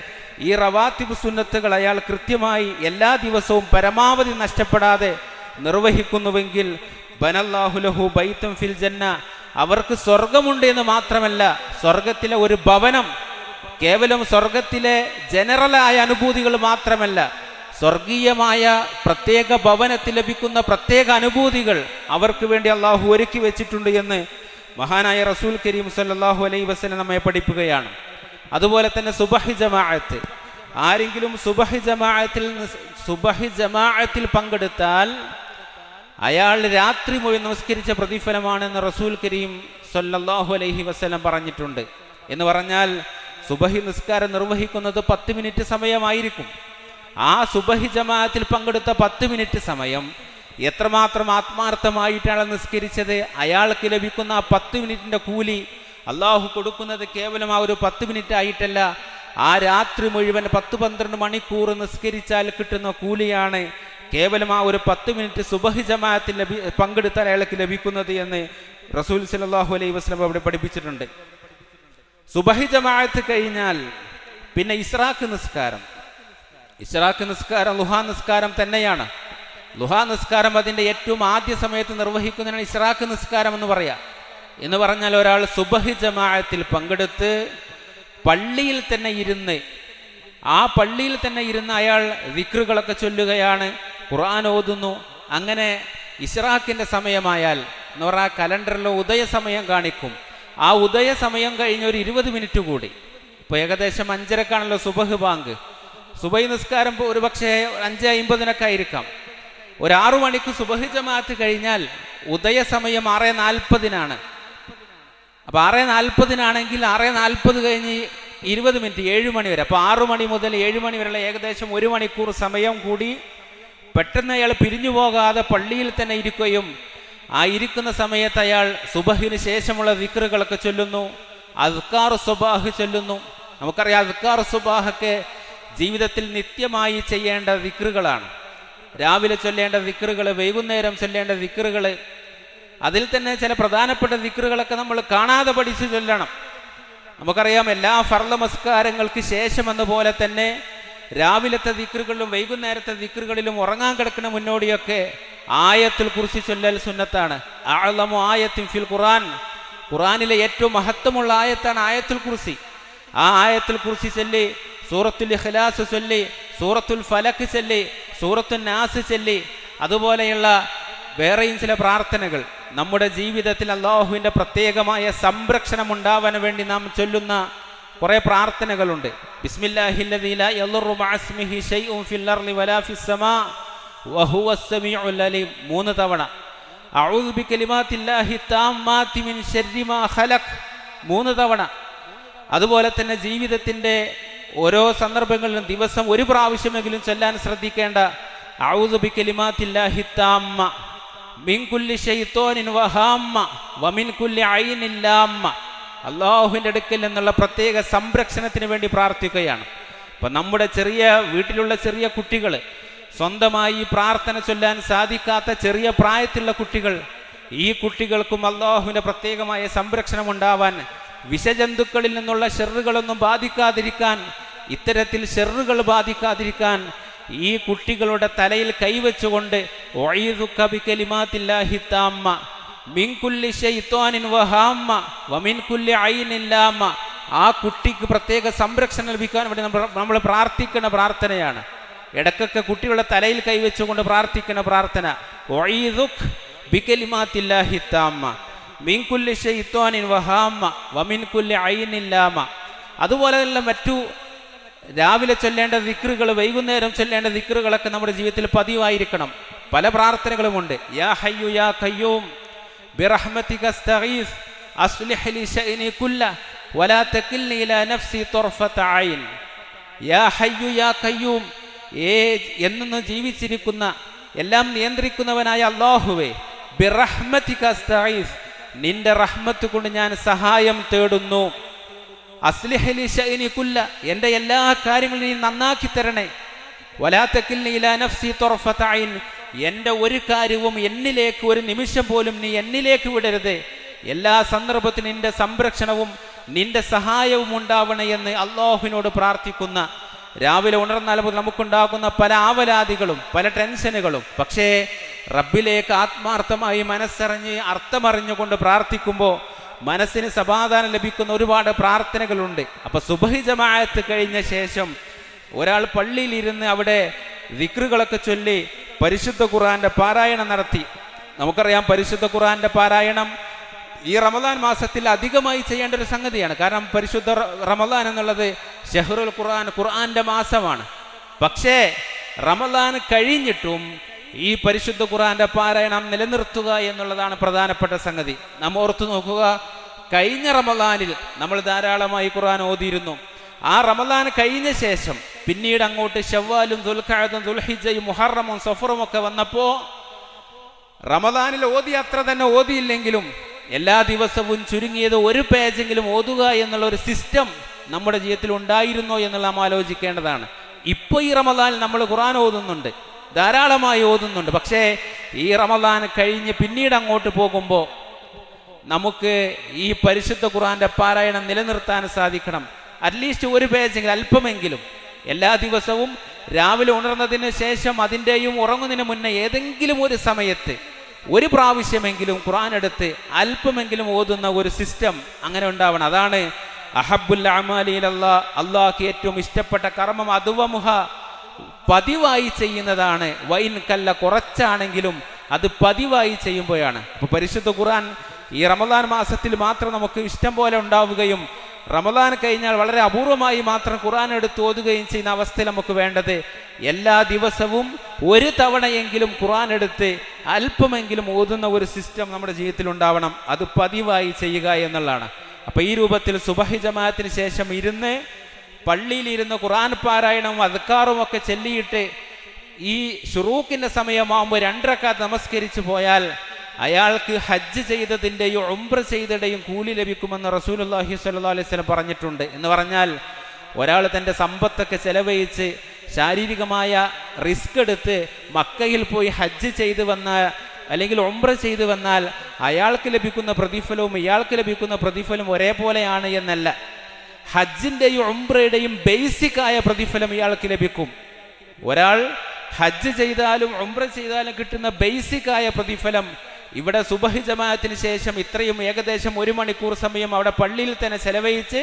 ഈ റവാത്തിബ് സുന്നത്തുകൾ അയാൾ കൃത്യമായി എല്ലാ ദിവസവും പരമാവധി നഷ്ടപ്പെടാതെ നിർവഹിക്കുന്നുവെങ്കിൽ ബനല്ലാഹു ലഹു ബൈതൻ ഫിൽ ജന്ന, അവർക്ക് സ്വർഗമുണ്ട് എന്ന് മാത്രമല്ല, സ്വർഗത്തിലെ ഒരു ഭവനം, കേവലം സ്വർഗത്തിലെ ജനറലായ അനുഭൂതികൾ മാത്രമല്ല, സ്വർഗീയമായ പ്രത്യേക ഭവനത്തിൽ ലഭിക്കുന്ന പ്രത്യേക അനുഭൂതികൾ അവർക്ക് വേണ്ടി അള്ളാഹു ഒരുക്കി വെച്ചിട്ടുണ്ട് എന്ന് മഹാനായ റസൂൽ കരീം സല്ലല്ലാഹു അലൈഹി വസല്ലം നമ്മെ പഠിപ്പിക്കുകയാണ്. അതുപോലെ തന്നെ സുബഹി ജമാഅത്ത്, ആരെങ്കിലും സുബഹി ജമാഅത്തിൽ പങ്കെടുത്താൽ അയാൾ രാത്രി മുഴുവൻ നമസ്കരിച്ച പ്രതിഫലമാണെന്ന് റസൂൽ കരീം സല്ലല്ലാഹു അലൈഹി വസല്ലം പറഞ്ഞിട്ടുണ്ട്. എന്ന് പറഞ്ഞാൽ സുബഹി നിസ്കാരം നിർവഹിക്കുന്നത് 10 മിനിറ്റ് സമയമായിരിക്കും. ആ സുബഹി ജമാഅത്തിൽ പങ്കെടുത്ത 10 മിനിറ്റ് സമയം എത്രമാത്രം ആത്മാർത്ഥമായിട്ടാണ് നിസ്കരിച്ചത്, അയാൾക്ക് ലഭിക്കുന്ന ആ 10 മിനിറ്റിന്റെ കൂലി അള്ളാഹു കൊടുക്കുന്നത് കേവലം ആ ഒരു 10 മിനിറ്റ് ആയിട്ടല്ല, ആ രാത്രി മുഴുവൻ 10-12 മണിക്കൂർ നിസ്കരിച്ചാൽ കിട്ടുന്ന കൂലിയാണ് കേവലം ആ ഒരു 10 മിനിറ്റ് സുബഹി ജമാഅത്തിൽ പങ്കെടുത്താൽ അയാൾക്ക് ലഭിക്കുന്നത് എന്ന് റസൂൽ സല്ലല്ലാഹു അലൈഹി വസല്ലം അവിടെ പഠിപ്പിച്ചിട്ടുണ്ട്. സുബഹി ജമാഅത്ത് കഴിഞ്ഞാൽ പിന്നെ ഇസ്റാഖ് നിസ്കാരം ളുഹാ നിസ്കാരം തന്നെയാണ്. ളുഹാ നിസ്കാരം അതിൻ്റെ ഏറ്റവും ആദ്യ സമയത്ത് നിർവഹിക്കുന്നതിനാണ് ഇസ്റാഖ് നിസ്കാരം എന്ന് പറയാം. എന്ന് പറഞ്ഞാൽ ഒരാൾ സുബഹി ജമാഅത്തിൽ പങ്കെടുത്ത് പള്ളിയിൽ തന്നെ ഇരുന്ന് അയാൾ ദിക്റുകളൊക്കെ ചൊല്ലുകയാണ്, ഖുർആൻ ഓതുന്നു. അങ്ങനെ ഇസ്റാഖിൻ്റെ സമയമായാൽ എന്ന് പറഞ്ഞാൽ കലണ്ടറിൽ ഉദയസമയം കാണിക്കും. ആ ഉദയസമയം കഴിഞ്ഞ് ഒരു 20 മിനിറ്റ് കൂടി, ഇപ്പോൾ ഏകദേശം 5:30 സുബഹ് ബാങ്ക്, സുബഹി നിസ്കാരം ഒരു പക്ഷേ 5:50 ആയിരിക്കാം. ഒരു 6 മണിക്ക് സുബഹി ജമാഅത്ത് കഴിഞ്ഞാൽ ഉദയസമയം 6:40 അപ്പോൾ 6:40 6:40 കഴിഞ്ഞ് 20 മിനിറ്റ് 7 മണി വരെ. അപ്പോൾ 6 മണി മുതൽ 7 മണി വരെയുള്ള ഏകദേശം 1 മണിക്കൂർ സമയം കൂടി പെട്ടെന്ന് അയാൾ പിരിഞ്ഞു പോകാതെ പള്ളിയിൽ തന്നെ ഇരിക്കുകയും ആ ഇരിക്കുന്ന സമയത്ത് അയാൾ സുബഹിന് ശേഷമുള്ള ദിക്റുകളൊക്കെ ചൊല്ലുന്നു, അദ്കാർ സുബാഹ് ചൊല്ലുന്നു. നമുക്കറിയാം അദ്കാർ സുബാഹൊക്കെ ജീവിതത്തിൽ നിത്യമായി ചെയ്യേണ്ട ദിക്റുകളാണ്. രാവിലെ ചൊല്ലേണ്ട ദിക്റുകൾ, വൈകുന്നേരം ചൊല്ലേണ്ട ദിക്റുകൾ, അതിൽ തന്നെ ചില പ്രധാനപ്പെട്ട ദിക്റുകളൊക്കെ നമ്മൾ കാണാതെ പഠിച്ചു ചൊല്ലണം. നമുക്കറിയാം എല്ലാ ഫർള് നമസ്കാരങ്ങൾക്ക് ശേഷം എന്നപോലെ തന്നെ രാവിലത്തെ ദിക്റുകളിലും വൈകുന്നേരത്തെ ദിക്റുകളിലും ഉറങ്ങാൻ കിടക്കുന്ന മുന്നോടിയൊക്കെ ആയത്തുൽ കുർസി ചൊല്ലൽ സുന്നത്താണ്. അഅ്ലമു ആയത്തിൻ ഫിൽ ഖുർആൻ, ഖുർആനിലെ ഏറ്റവും മഹത്വമുള്ള ആയത്താണ് ആയത്തുൽ കുർസി. ആ ആയത്തുൽ കുർസി ചൊല്ലി, സൂറത്തുൽ ഇഖ്ലാസ് ചൊല്ലി, സൂറത്തുൽ ഫലക്ക് ചൊല്ലി, സൂറത്തുൻ നാസ് ചൊല്ലി, അതുപോലെയുള്ള വേറെയും ചില പ്രാർത്ഥനകൾ നമ്മുടെ ജീവിതത്തിൽ അല്ലാഹുവിൻ്റെ പ്രത്യേകമായ സംരക്ഷണം ഉണ്ടാവാൻ വേണ്ടി നാം ചൊല്ലുന്ന കുറേ പ്രാർത്ഥനകളുണ്ട്. ബിസ്മില്ലാഹില്ലദീ ലാ യദുറു മഅസ്മിഹി ശൈഉൻ ഫിൽ അർളി വലാ ഫിസ് സമാ വഹുവസ് സമീഉൽ അലീം 3 തവണ. അഊദു ബികലിമാത്തില്ലാഹി താമ്മാതി മിൻ ശർരി മാ ഖലഖ് 3 തവണ. അതുപോലെ തന്നെ ജീവിതത്തിൻ്റെ ഓരോ സന്ദർഭങ്ങളിലും ദിവസം 1 പ്രാവശ്യമെങ്കിലും ചൊല്ലാൻ ശ്രദ്ധിക്കേണ്ട അഊദു ബികലിമാത്തില്ലാഹി താമ്മ മിൻ കുല്ലി ശൈത്വാനിൻ വഹാമ്മ വമിൻ കുല്ലി ഐനിൻ ലാമ്മ. അല്ലാഹുവിൻ്റെ അടുക്കൽ നിന്നുള്ള പ്രത്യേക സംരക്ഷണത്തിന് വേണ്ടി പ്രാർത്ഥിക്കുകയാണ്. അപ്പം നമ്മുടെ വീട്ടിലുള്ള ചെറിയ കുട്ടികൾ, സ്വന്തമായി പ്രാർത്ഥന ചൊല്ലാൻ സാധിക്കാത്ത ചെറിയ പ്രായത്തിലുള്ള കുട്ടികൾ, ഈ കുട്ടികൾക്കും അല്ലാഹുവിൻ്റെ പ്രത്യേകമായ സംരക്ഷണം ഉണ്ടാവാൻ, വിഷജന്തുക്കളിൽ നിന്നുള്ള ഷെറുകളൊന്നും ബാധിക്കാതിരിക്കാൻ, ഇത്തരത്തിൽ ഷെറുകൾ ബാധിക്കാതിരിക്കാൻ ഈ കുട്ടികളുടെ തലയിൽ കൈവച്ചുകൊണ്ട് ഉഈദുക ബികലിമാത്തില്ലാഹി താമ്മ മിൻ കുല്ലി ശൈത്വാനിൻ വഹാമ്മ വമിൻ കുല്ലി ഐനിൻ ലാമ്മ, ആ കുട്ടിക്ക് പ്രത്യേക സംരക്ഷണം ലഭിക്കാൻ വേണ്ടി നമ്മൾ പ്രാർത്ഥിക്കുന്ന പ്രാർത്ഥനയാണ്. ഇടക്കൊക്കെ കുട്ടികളുടെ തലയിൽ കൈവച്ചുകൊണ്ട് പ്രാർത്ഥിക്കുന്ന പ്രാർത്ഥന ഉഈദുക ബികലിമാത്തില്ലാഹി താമ്മ മിൻ കുല്ലി ശൈത്വാനിൻ വഹാമ്മ വമിൻ കുല്ലി ഐനിൻ ലാമ്മ. അതുപോലെയുള്ള മറ്റു രാവിലെ ചൊല്ലേണ്ട ദിക്റുകൾ, വൈകുന്നേരം ചൊല്ലേണ്ട ദിക്റുകളൊക്കെ നമ്മുടെ ജീവിതത്തിൽ പതിവായിരിക്കണം. പല പ്രാർത്ഥനകളുമുണ്ട്. യാ ഹയ്യു യാ ഖയ്യൂം ബിറഹ്മതിക അസ്തഗീസ് അസ്ലിഹ് ലി ശഅനി കുല്ല വലാ തകിൽനി ഇലാ നഫ്സി തർഫത ഐൻ. യാ ഹയ്യു യാ ഖയ്യൂം, എന്നും ജീവിച്ചിരിക്കുന്ന എല്ലാം നിയന്ത്രിക്കുന്നവനായ അല്ലാഹുവേ, ബിറഹ്മതിക അസ്തഗീസ്, നിന്റെ റഹ്മത്ത് കൊണ്ട് ഞാൻ സഹായം തേടുന്നു. അസ്ലിഹ് ലി ശഅനി കുല്ല, എൻ്റെ എല്ലാ കാര്യങ്ങളും നീ നന്നാക്കി തരണേ. വലാ തകിൽനി ഇലാ നഫ്സി തർഫത ഐൻ, എൻ്റെ ഒരു കാര്യവും എന്നിലേക്ക് ഒരു നിമിഷം പോലും നീ എന്നിലേക്ക് വിടരുത്. എല്ലാ സന്ദർഭത്തിനും നിന്റെ സംരക്ഷണവും നിന്റെ സഹായവും ഉണ്ടാവണേ എന്ന് അല്ലാഹുവിനോട് പ്രാർത്ഥിക്കുന്ന, രാവിലെ ഉണർന്നാൽ നമുക്കുണ്ടാകുന്ന പല ആവലാദികളും പല ടെൻഷനുകളും, പക്ഷേ റബ്ബിലേക്ക് ആത്മാർത്ഥമായി മനസ്സറിഞ്ഞ് അർത്ഥമറിഞ്ഞുകൊണ്ട് പ്രാർത്ഥിക്കുമ്പോൾ മനസ്സിന് സമാധാനം ലഭിക്കുന്ന ഒരുപാട് പ്രാർത്ഥനകളുണ്ട്. അപ്പോൾ സുബഹി ജമാഅത്ത് കഴിഞ്ഞ ശേഷം ഒരാൾ പള്ളിയിലിരുന്ന് അവിടെ ദിക്റുകളൊക്കെ ചൊല്ലി പരിശുദ്ധ ഖുർആന്റെ പാരായണം നടത്തി. നമുക്കറിയാം പരിശുദ്ധ ഖുർആന്റെ പാരായണം ഈ റമദാൻ മാസത്തിൽ അധികമായി ചെയ്യേണ്ട ഒരു സംഗതിയാണ്. കാരണം പരിശുദ്ധ റമദാൻ എന്നുള്ളത് ഷഹ്റുൽ ഖുർആൻ, ഖുർആന്റെ മാസമാണ്. പക്ഷേ റമദാൻ കഴിഞ്ഞിട്ടും ഈ പരിശുദ്ധ ഖുർആന്റെ പാരായണം നിലനിർത്തുക എന്നുള്ളതാണ് പ്രധാനപ്പെട്ട സംഗതി. നാം ഓർത്തു നോക്കുക, കഴിഞ്ഞ റമദാനിൽ നമ്മൾ ധാരാളമായി ഖുർആൻ ഓതിയിരുന്നു. ആ റമദാൻ കഴിഞ്ഞ ശേഷം പിന്നീട് അങ്ങോട്ട് ശവ്വാലും ദുൽഖഅദും ദുൽഹിജ്ജയും മുഹറമും സഫറും ഒക്കെ വന്നപ്പോൾ റമദാനിൽ ഓതി അത്ര തന്നെ ഓതിയില്ലെങ്കിലും എല്ലാ ദിവസവും ചുരുങ്ങിയത് 1 പേജെങ്കിലും ഓതുക എന്നുള്ള ഒരു സിസ്റ്റം നമ്മുടെ ജീവിതത്തിൽ ഉണ്ടായിരുന്നോ എന്നുള്ള നാം ആലോചിക്കേണ്ടതാണ്. ഇപ്പോൾ ഈ റമദാനിൽ നമ്മൾ ഖുർആൻ ഓതുന്നുണ്ട്, ധാരാളമായി ഓതുന്നുണ്ട്. പക്ഷേ ഈ റമദാൻ കഴിഞ്ഞ് പിന്നീട് അങ്ങോട്ട് പോകുമ്പോൾ നമുക്ക് ഈ പരിശുദ്ധ ഖുർആന്റെ പാരായണം നിലനിർത്താൻ സാധിക്കണം. അറ്റ്ലീസ്റ്റ് 1 പേജെങ്കിലും, അല്പമെങ്കിലും എല്ലാ ദിവസവും രാവിലെ ഉണർന്നതിന് ശേഷം അതിൻ്റെയും ഉറങ്ങുന്നതിന് മുന്നേ ഏതെങ്കിലും ഒരു സമയത്ത് 1 പ്രാവശ്യമെങ്കിലും ഖുർആൻ എടുത്ത് അല്പമെങ്കിലും ഓതുന്ന ഒരു സിസ്റ്റം അങ്ങനെ ഉണ്ടാവണം. അതാണ് അഹബ്ബുൽ അഅമാലി ഇലല്ലാഹ്, അല്ലാഹുക്ക് ഏറ്റവും ഇഷ്ടപ്പെട്ട കർമ്മം അദ്വമുഹ, പതിവായി ചെയ്യുന്നതാണ്. വൈൻ കല്ല, കുറച്ചാണെങ്കിലും അത് പതിവായി ചെയ്യുമ്പോഴാണ്. അപ്പോൾ പരിശുദ്ധ ഖുർആൻ ഈ റമദാൻ മാസത്തിൽ മാത്രം നമുക്ക് ഇഷ്ടം പോലെ ഉണ്ടാവുകയും റമദാൻ കഴിഞ്ഞാൽ വളരെ അപൂർവമായി മാത്രം ഖുർആൻ എടുത്ത് ഓതുകയും ചെയ്യുന്ന അവസ്ഥയിൽ നമുക്ക് വേണ്ടത് എല്ലാ ദിവസവും ഒരു തവണയെങ്കിലും ഖുർആൻ എടുത്ത് അല്പമെങ്കിലും ഓതുന്ന ഒരു സിസ്റ്റം നമ്മുടെ ജീവിതത്തിൽ ഉണ്ടാവണം. അത് പതിവായി ചെയ്യുക എന്നുള്ളതാണ്. അപ്പോൾ ഈ രൂപത്തിൽ സുബഹി ജമാഅത്തിന് ശേഷം ഇരുന്ന് പള്ളിയിലിരുന്ന് ഖുർആൻ പാരായണവും അദ്കാറും ഒക്കെ ചൊല്ലിയിട്ട് ഈ ശുറൂക്കിൻ്റെ സമയമാകുമ്പോൾ 2 റക്അത്ത് നമസ്കരിച്ചു പോയാൽ അയാൾക്ക് ഹജ്ജ് ചെയ്തതിൻ്റെയും ഉംറ ചെയ്തതിൻ്റെയും കൂലി ലഭിക്കുമെന്ന് റസൂലുള്ളാഹി സ്വല്ലല്ലാഹു അലൈഹി വസല്ലം പറഞ്ഞിട്ടുണ്ട്. എന്ന് പറഞ്ഞാൽ ഒരാൾ തൻ്റെ സമ്പത്തൊക്കെ ചെലവഴിച്ച് ശാരീരികമായ റിസ്ക് എടുത്ത് മക്കയിൽ പോയി ഹജ്ജ് ചെയ്ത് വന്നാൽ അല്ലെങ്കിൽ ഉംറ ചെയ്ത് വന്നാൽ അയാൾക്ക് ലഭിക്കുന്ന പ്രതിഫലവും ഇയാൾക്ക് ലഭിക്കുന്ന പ്രതിഫലം ഒരേപോലെയാണ് എന്നല്ല. ഹജ്ജിൻ്റെയും ഉംറയുടെയും ബേസിക്കായ പ്രതിഫലം ഇയാൾക്ക് ലഭിക്കും. ഒരാൾ ഹജ്ജ് ചെയ്താലും ഉംറ ചെയ്താലും കിട്ടുന്ന ബേസിക്കായ പ്രതിഫലം ഇവിടെ സുബഹി ജമാഅത്തിന് ശേഷം ഇത്രയും ഏകദേശം 1 മണിക്കൂർ സമയം അവിടെ പള്ളിയിൽ തന്നെ ചെലവഴിച്ച്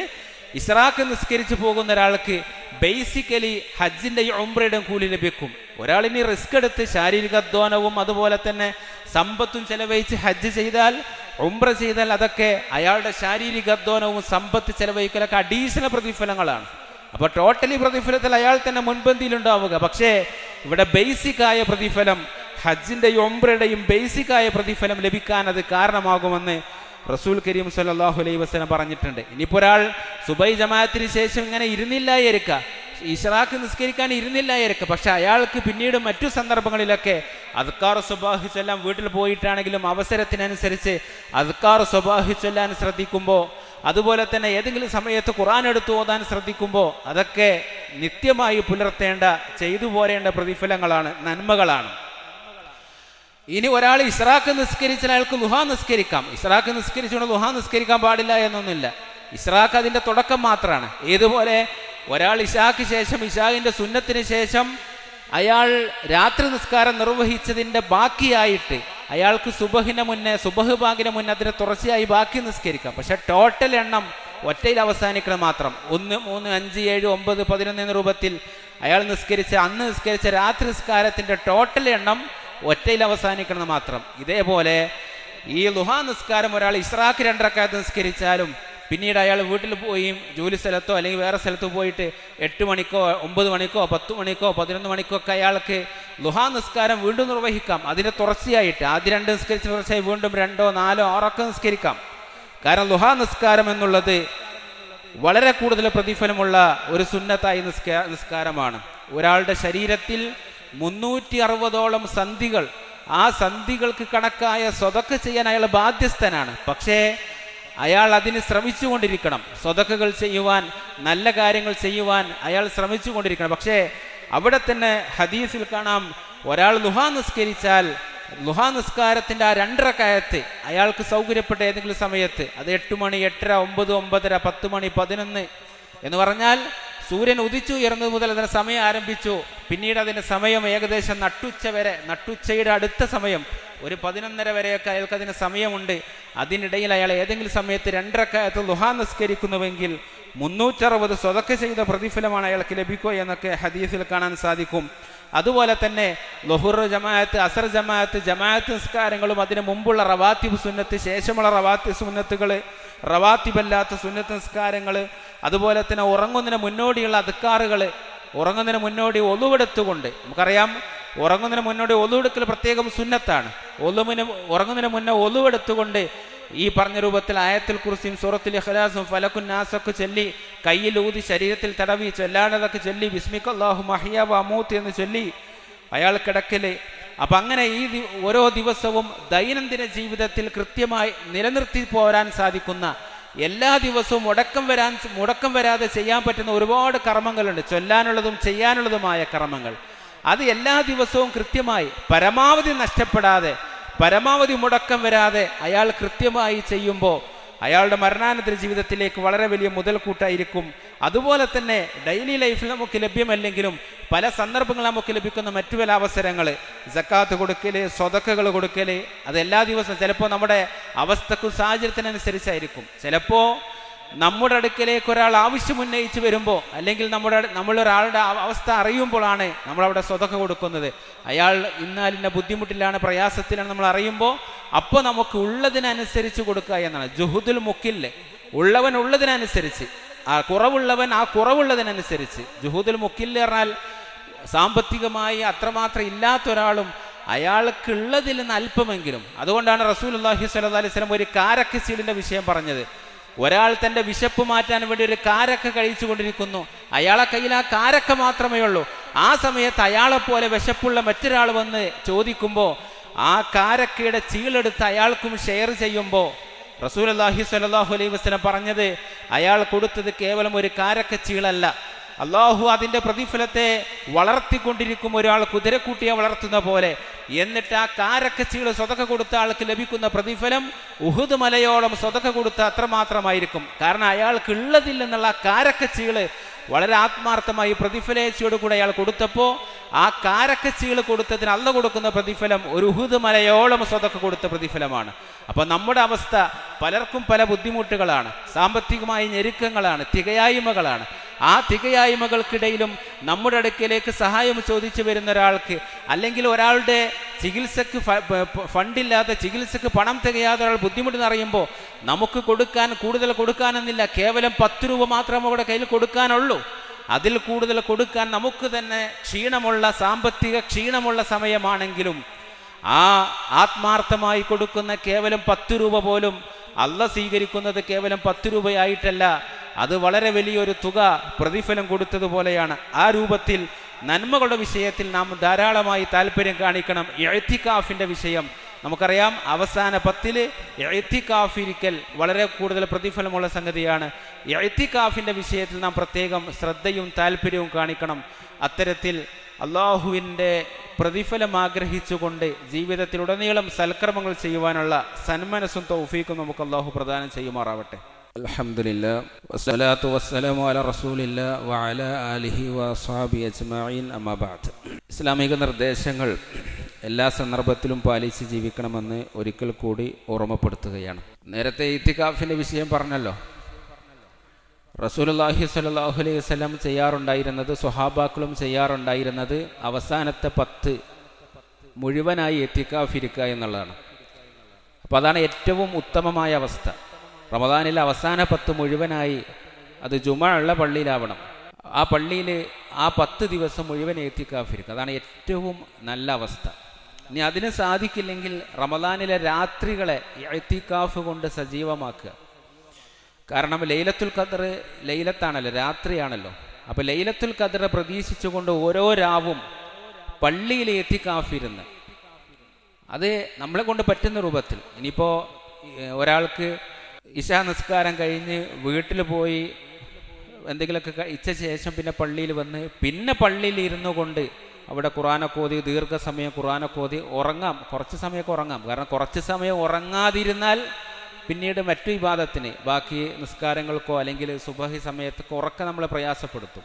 ഇസ്റാഖ് നിസ്കരിച്ചു പോകുന്ന ഒരാൾക്ക് ബേസിക്കലി ഹജ്ജിൻ്റെയും ഉംറയുടെയും കൂലി ലഭിക്കും. ഒരാളിനി റിസ്ക് എടുത്ത് ശാരീരിക അധ്വാനവും അതുപോലെ തന്നെ സമ്പത്തും ചെലവഴിച്ച് ഹജ്ജ് ചെയ്താൽ ഉംറ ചെയ്താൽ അതൊക്കെ അയാളുടെ ശാരീരിക അധ്വാനവും സമ്പത്ത് ചെലവഴിക്കലൊക്കെ അഡീഷണൽ പ്രതിഫലങ്ങളാണ്. അപ്പോൾ ടോട്ടലി പ്രതിഫലത്തിൽ അയാൾ തന്നെ മുൻപന്തിയിലുണ്ടാവുക. പക്ഷേ ഇവിടെ ബേസിക്കായ പ്രതിഫലം ഹജ്ജിൻ്റെയും ഉംറയുടെയും ബേസിക്കായ പ്രതിഫലം ലഭിക്കാൻ അത് കാരണമാകുമെന്ന് റസൂൽ കരീം സല്ലല്ലാഹു അലൈഹി വസല്ലം പറഞ്ഞിട്ടുണ്ട്. ഇനിയിപ്പോൾ ഒരാൾ സുബൈ ജമാഅത്തിന് ശേഷം ഇങ്ങനെ ഇരുന്നില്ലായിരിക്കുക, ഇശ്റാഖ് നിസ്കരിക്കാൻ ഇരുന്നില്ലായിരിക്കുക, പക്ഷെ അയാൾക്ക് പിന്നീട് മറ്റു സന്ദർഭങ്ങളിലൊക്കെ അദ്കാർ സ്വബാഹി ചൊല്ലാൻ വീട്ടിൽ പോയിട്ടാണെങ്കിലും അവസരത്തിനനുസരിച്ച് അദ്കാർ സ്വബാഹി ചൊല്ലാൻ ശ്രദ്ധിക്കുമ്പോൾ, അതുപോലെ തന്നെ ഏതെങ്കിലും സമയത്ത് ഖുർആൻ എടുത്ത് ഓതാൻ ശ്രദ്ധിക്കുമ്പോൾ അതൊക്കെ നിത്യമായി പുലർത്തേണ്ട ചെയ്തു പോരേണ്ട പ്രതിഫലങ്ങളാണ്, നന്മകളാണ്. ഇനി ഒരാൾ ഇസ്റാഖ് നിസ്കരിച്ചാൽ അയാൾക്ക് ലുഹാ നിസ്കരിക്കാം. ഇസ്റാഖ് നിസ്കരിച്ചുകൊണ്ട് ലുഹാ നിസ്കരിക്കാൻ പാടില്ല എന്നൊന്നുമില്ല. ഇസ്റാഖ് അതിൻ്റെ തുടക്കം മാത്രമാണ്. ഏതുപോലെ ഒരാൾ ഇശാക്ക് ശേഷം ഇശാഖിൻ്റെ സുന്നത്തിന് ശേഷം അയാൾ രാത്രി നിസ്കാരം നിർവഹിച്ചതിൻ്റെ ബാക്കിയായിട്ട് അയാൾക്ക് സുബഹിന് മുന്നേ സുബഹ് ബാങ്കിന് മുന്നേ അതിന് തുടർച്ചയായി ബാക്കി നിസ്കരിക്കാം. പക്ഷെ ടോട്ടൽ എണ്ണം ഒറ്റയിൽ അവസാനിക്കണം മാത്രം. 1, 3, 5, 7, 9, 11 എന്ന രൂപത്തിൽ അയാൾ അന്ന് നിസ്കരിച്ച രാത്രി നിസ്കാരത്തിൻ്റെ ടോട്ടൽ എണ്ണം ഒറ്റയിൽ അവസാനിക്കണം മാത്രം. ഇതേപോലെ ഈ ലുഹാ നിസ്കാരം ഒരാൾ ഇസ്റാഖ് 2 റക്അത്ത് നിസ്കരിച്ചാലും പിന്നീട് അയാൾ വീട്ടിൽ പോയി ജോലി സ്ഥലത്തോ അല്ലെങ്കിൽ വേറെ സ്ഥലത്തോ പോയിട്ട് 8 മണിക്കോ 9 മണിക്കോ 10 മണിക്കോ 11 മണിക്കോ ഒക്കെ അയാൾക്ക് ലുഹാ നിസ്കാരം വീണ്ടും നിർവഹിക്കാം. അതിൻ്റെ തുടർച്ചയായിട്ട് ആദ്യം 2 നിസ്കരിച്ച തുടർച്ചയായി വീണ്ടും 2, 4, 6 ഒക്കെ നിസ്കരിക്കാം. കാരണം ലുഹാ നിസ്കാരം എന്നുള്ളത് വളരെ കൂടുതൽ പ്രതിഫലമുള്ള ഒരു സുന്നത്തായ നിസ്കാരമാണ്. ഒരാളുടെ ശരീരത്തിൽ 360ഓളം സന്ധികൾ, ആ സന്ധികൾക്ക് കണക്കായ സ്വതക്ക ചെയ്യാൻ അയാൾ ബാധ്യസ്ഥനാണ്. പക്ഷേ അയാൾ അതിന് ശ്രമിച്ചുകൊണ്ടിരിക്കണം. സ്വതക്കകൾ ചെയ്യുവാൻ, നല്ല കാര്യങ്ങൾ ചെയ്യുവാൻ അയാൾ ശ്രമിച്ചുകൊണ്ടിരിക്കണം. പക്ഷേ അവിടെ തന്നെ ഹദീസിൽ കാണാം, ഒരാൾ ലുഹാ നിസ്കരിച്ചാൽ ലുഹാ നിസ്കാരത്തിൻ്റെ ആ 2 റക്അത്ത് അയാൾക്ക് സൗകര്യപ്പെട്ട ഏതെങ്കിലും സമയത്ത്, അത് 8 മണി, 8:30, 9, 9:30, 10 മണി, 11 എന്ന് പറഞ്ഞാൽ സൂര്യൻ ഉദിച്ചുയർന്നത് മുതൽ അതിന് സമയം ആരംഭിച്ചു. പിന്നീട് അതിൻ്റെ സമയം ഏകദേശം നട്ടുച്ച വരെ, നട്ടുച്ചയുടെ അടുത്ത സമയം ഒരു 11:30 വരെയൊക്കെ അയാൾക്ക് അതിന് സമയമുണ്ട്. അതിനിടയിൽ അയാൾ ഏതെങ്കിലും സമയത്ത് 2 റക്അത്ത് ലുഹാ നിസ്കരിക്കുന്നുവെങ്കിൽ 360 സ്വതക്ക ചെയ്ത പ്രതിഫലമാണ് അയാൾക്ക് ലഭിക്കുക എന്നൊക്കെ ഹദീസിൽ കാണാൻ സാധിക്കും. അതുപോലെ തന്നെ ളുഹുർ ജമാഅത്ത്, അസർ ജമാഅത്ത്, ജമാഅത്ത് നിസ്കാരങ്ങളും അതിന് മുമ്പുള്ള റവാത്തിബ് സുന്നത്ത്, ശേഷമുള്ള റവാത്തിബ് സുന്നത്തുകൾ, റവാത്തിബല്ലാത്ത സുന്നത്ത് നിസ്കാരങ്ങൾ, അതുപോലെ തന്നെ ഉറങ്ങുന്നതിന് മുന്നോടിയുള്ള അദ്കാറുകൾ, ഉറങ്ങുന്നതിന് മുന്നോടി ഒളുവെടുത്തുകൊണ്ട്, നമുക്കറിയാം ഉറങ്ങുന്നതിന് മുന്നോടി ഒളുവെടുക്കൽ പ്രത്യേകം സുന്നത്താണ്. ഉറങ്ങുന്നതിന് മുന്നേ ഒളുവെടുത്തുകൊണ്ട് ഈ പറഞ്ഞ രൂപത്തിൽ ആയത്തുൽ കുർസിയും സൂറത്തുൽ ഇഖ്ലാസും ഫലഖുൻ നാസൊക്കെ ചൊല്ലി, കയ്യിലൂതി ശരീരത്തിൽ തടവി ചൊല്ലാനതൊക്കെ ചൊല്ലി, ബിസ്മിക്കല്ലാഹു മഹ്യാ വ അമൂത്ത് എന്ന് ചൊല്ലി അയാൾ കിടക്കല്. അപ്പം അങ്ങനെ ഈ ഓരോ ദിവസവും ദൈനംദിന ജീവിതത്തിൽ കൃത്യമായി നിലനിർത്തി പോരാൻ സാധിക്കുന്ന, എല്ലാ ദിവസവും മുടക്കം വരാതെ ചെയ്യാൻ പറ്റുന്ന ഒരുപാട് കർമ്മങ്ങളുണ്ട്. ചൊല്ലാനുള്ളതും ചെയ്യാനുള്ളതുമായ കർമ്മങ്ങൾ. അത് എല്ലാ ദിവസവും കൃത്യമായി പരമാവധി നഷ്ടപ്പെടാതെ, പരമാവധി മുടക്കം വരാതെ അയാൾ കൃത്യമായി ചെയ്യുമ്പോൾ അയാളുടെ മരണാനന്തര ജീവിതത്തിലേക്ക് വളരെ വലിയ മുതൽക്കൂട്ടായിരിക്കും. അതുപോലെ തന്നെ ഡെയിലി ലൈഫിൽ നമുക്ക് ലഭ്യമല്ലെങ്കിലും പല സന്ദർഭങ്ങളിൽ നമുക്ക് ലഭിക്കുന്ന മറ്റു പല അവസരങ്ങൾ, സക്കാത്ത് കൊടുക്കൽ, സ്വതക്കകൾ കൊടുക്കൽ, അത് എല്ലാ ദിവസവും ചിലപ്പോൾ നമ്മുടെ അവസ്ഥക്കും സാഹചര്യത്തിനനുസരിച്ചായിരിക്കും. ചിലപ്പോൾ നമ്മുടെ അടുക്കലേക്ക് ഒരാൾ ആവശ്യമുന്നയിച്ച് വരുമ്പോൾ, അല്ലെങ്കിൽ നമ്മളൊരാളുടെ അവസ്ഥ അറിയുമ്പോഴാണ് നമ്മളവിടെ സ്വതക്ക കൊടുക്കുന്നത്. അയാൾ ഇന്നാലിൻ്റെ ബുദ്ധിമുട്ടിലാണ്, പ്രയാസത്തിലാണ് നമ്മൾ അറിയുമ്പോൾ അപ്പോൾ നമുക്ക് ഉള്ളതിനനുസരിച്ച് കൊടുക്കുക എന്നാണ്. ജുഹുദുൽ മുക്കില്ല്, ഉള്ളവൻ ഉള്ളതിനനുസരിച്ച്, കുറവുള്ളവൻ കുറവുള്ളതിനനുസരിച്ച്. ജുഹൂദുൽ മുക്കില്ല് പറഞ്ഞാൽ സാമ്പത്തികമായി അത്രമാത്രം ഇല്ലാത്ത ഒരാളും അയാൾക്കുള്ളതിൽ നിന്ന് അല്പമെങ്കിലും, അതുകൊണ്ടാണ് റസൂലുള്ളാഹി സ്വല്ലല്ലാഹി അലൈഹി വസല്ലം ഒരു കാരക്ക സീഡിന്റെ വിഷയം പറഞ്ഞത്. ഒരാൾ തൻ്റെ വിശപ്പ് മാറ്റാൻ വേണ്ടി ഒരു കാരക്ക കഴിച്ചു കൊണ്ടിരിക്കുന്നു, അയാളെ കയ്യിൽ ആ കാരക്ക മാത്രമേ ഉള്ളൂ. ആ സമയത്ത് അയാളെപ്പോലെ വിശപ്പുള്ള മറ്റൊരാൾ വന്ന് ചോദിക്കുമ്പോൾ ആ കാരക്കയുടെ ചീളെടുത്ത് അയാൾക്കും ഷെയർ ചെയ്യുമ്പോൾ റസൂലുള്ളാഹി സ്വല്ലല്ലാഹു അലൈഹി വസല്ലം പറഞ്ഞത് അയാൾ കൊടുത്തത് കേവലം ഒരു കാരക്ക ചീളല്ല, അള്ളാഹു അതിൻ്റെ പ്രതിഫലത്തെ വളർത്തിക്കൊണ്ടിരിക്കും, ഒരാൾ കുതിരക്കുട്ടിയെ വളർത്തുന്ന പോലെ. എന്നിട്ട് ആ കാരക്കച്ചീള് സ്വതക്ക കൊടുത്ത ആൾക്ക് ലഭിക്കുന്ന പ്രതിഫലം ഉഹുദ് മലയോളം സ്വതക്ക കൊടുത്ത അത്രമാത്രമായിരിക്കും. കാരണം അയാൾക്ക് ഉള്ളതില്ലെന്നുള്ള ആ കാരക്കച്ചീള് വളരെ ആത്മാർത്ഥമായി പ്രതിഫലേച്ചയോട് കൂടെ അയാൾ കൊടുത്തപ്പോൾ ആ കാരക്കച്ചീള് കൊടുത്തതിന് അള്ള കൊടുക്കുന്ന പ്രതിഫലം ഒരു ഉഹുദ് മലയോളം സ്വതക്ക കൊടുത്ത പ്രതിഫലമാണ്. അപ്പോൾ നമ്മുടെ അവസ്ഥ പലർക്കും പല ബുദ്ധിമുട്ടുകളാണ്, സാമ്പത്തികമായ ഞെരുക്കങ്ങളാണ്, തികയായ്മകളാണ്. ആ തികയായ്മകൾക്കിടയിലും നമ്മുടെ അടുക്കലേക്ക് സഹായം ചോദിച്ചു വരുന്ന ഒരാൾക്ക്, അല്ലെങ്കിൽ ഒരാളുടെ ചികിത്സക്ക് ഫണ്ടില്ലാതെ ചികിത്സക്ക് പണം തികയാതെ ഒരാൾ ബുദ്ധിമുട്ടെന്നറിയുമ്പോൾ നമുക്ക് കൂടുതൽ കൊടുക്കാനെന്നില്ല, കേവലം 10 രൂപ മാത്രമേ നമ്മുടെ കയ്യിൽ കൊടുക്കാനുള്ളൂ. അതിൽ കൂടുതൽ കൊടുക്കാൻ നമുക്ക് തന്നെ സാമ്പത്തിക ക്ഷീണമുള്ള സമയമാണെങ്കിലും ആ ആത്മാർത്ഥമായി കൊടുക്കുന്ന കേവലം 10 രൂപ പോലും അള്ള സ്വീകരിക്കുന്നത് കേവലം 10 രൂപയായിട്ടല്ല, അത് വളരെ വലിയൊരു തുക പ്രതിഫലം കൊടുത്തതുപോലെയാണ്. ആ രൂപത്തിൽ നന്മകളുടെ വിഷയത്തിൽ നാം ധാരാളമായി താല്പര്യം കാണിക്കണം. ഇഅ്തികാഫിൻ്റെ വിഷയം നമുക്കറിയാം, അവസാന 10 ഇഅ്തികാഫിരിക്കൽ വളരെ കൂടുതൽ പ്രതിഫലമുള്ള സംഗതിയാണ്. ഇഅ്തികാഫിൻ്റെ വിഷയത്തിൽ നാം പ്രത്യേകം ശ്രദ്ധയും താല്പര്യവും കാണിക്കണം. അത്തരത്തിൽ അള്ളാഹുവിൻ്റെ പ്രതിഫലം ആഗ്രഹിച്ചുകൊണ്ട് ജീവിതത്തിലുടനീളം സൽക്കർമ്മങ്ങൾ ചെയ്യുവാനുള്ള സന്മനസ്സും തൗഫീഖും നമുക്ക് അള്ളാഹു പ്രദാനം ചെയ്യുമാറാവട്ടെ. അൽഹംദുലില്ലാഹ് വസ്സലാത്തു വസ്സലാമു അലാ റസൂലില്ലാഹ് വഅലാ ആലിഹി വസ്വഹ്ബിഹി അജ്മഈൻ അമ്മാ ബഅദ്. ഇസ്ലാമിക നിർദ്ദേശങ്ങൾ എല്ലാ സന്ദർഭത്തിലും പാലിച്ച് ജീവിക്കണമെന്ന് ഒരിക്കൽ കൂടി ഓർമ്മപ്പെടുത്തുകയാണ്. നേരത്തെ ഇത്തികാഫിൻ്റെ വിഷയം പറഞ്ഞല്ലോ. റസൂലുള്ളാഹി സ്വല്ലല്ലാഹു അലൈഹി വസല്ലം ചെയ്യാറുണ്ടായിരുന്നത്, സ്വഹാബാക്കളും ചെയ്യാറുണ്ടായിരുന്നത് അവസാനത്തെ 10 മുഴുവനായി ഇത്തികാഫ് ഇരിക്കുക എന്നുള്ളതാണ്. അപ്പോൾ അതാണ് ഏറ്റവും ഉത്തമമായ അവസ്ഥ. റമദാനിലെ അവസാന 10 മുഴുവനായി, അത് ജുമുഅ ഉള്ള പള്ളിയിലാവണം. ആ പള്ളിയിൽ ആ 10 ദിവസം മുഴുവൻ ഇത്തികാഫ് ഇരിക്കുക, അതാണ് ഏറ്റവും നല്ല അവസ്ഥ. ഇനി അതിന് സാധിക്കില്ലെങ്കിൽ റമദാനിലെ രാത്രികളെ ഇത്തികാഫ് കൊണ്ട് സജീവമാക്കുക. കാരണം ലൈലത്തുൽ ഖദ്ർ ലൈലത്താണല്ലോ, രാത്രിയാണല്ലോ. അപ്പോൾ ലൈലത്തുൽ ഖദ്ർ പ്രതീക്ഷിച്ചുകൊണ്ട് ഓരോ രാവും പള്ളിയിൽ ഇത്തികാഫ് ഇരുന്ന്, അത് നമ്മളെ കൊണ്ട് പറ്റുന്ന രൂപത്തിൽ. ഇനിയിപ്പോൾ ഒരാൾക്ക് ഇശാ നിസ്കാരം കഴിഞ്ഞ് വീട്ടിൽ പോയി എന്തെങ്കിലുമൊക്കെ കഴിച്ച ശേഷം പിന്നെ പള്ളിയിൽ വന്ന് പിന്നെ പള്ളിയിൽ ഇരുന്നു കൊണ്ട് അവിടെ ഖുർആനൊക്കെ ഓതി ദീർഘസമയം ഖുർആനൊക്കെ ഓതി ഉറങ്ങാം, കുറച്ച് സമയമൊക്കെ ഉറങ്ങാം. കാരണം കുറച്ച് സമയം ഉറങ്ങാതിരുന്നാൽ പിന്നീട് മറ്റു ഇബാദത്തിന്, ബാക്കി നിസ്കാരങ്ങൾക്കോ അല്ലെങ്കിൽ സുബഹി സമയത്തൊക്കെ ഉറക്കം നമ്മളെ പ്രയാസപ്പെടുത്തും.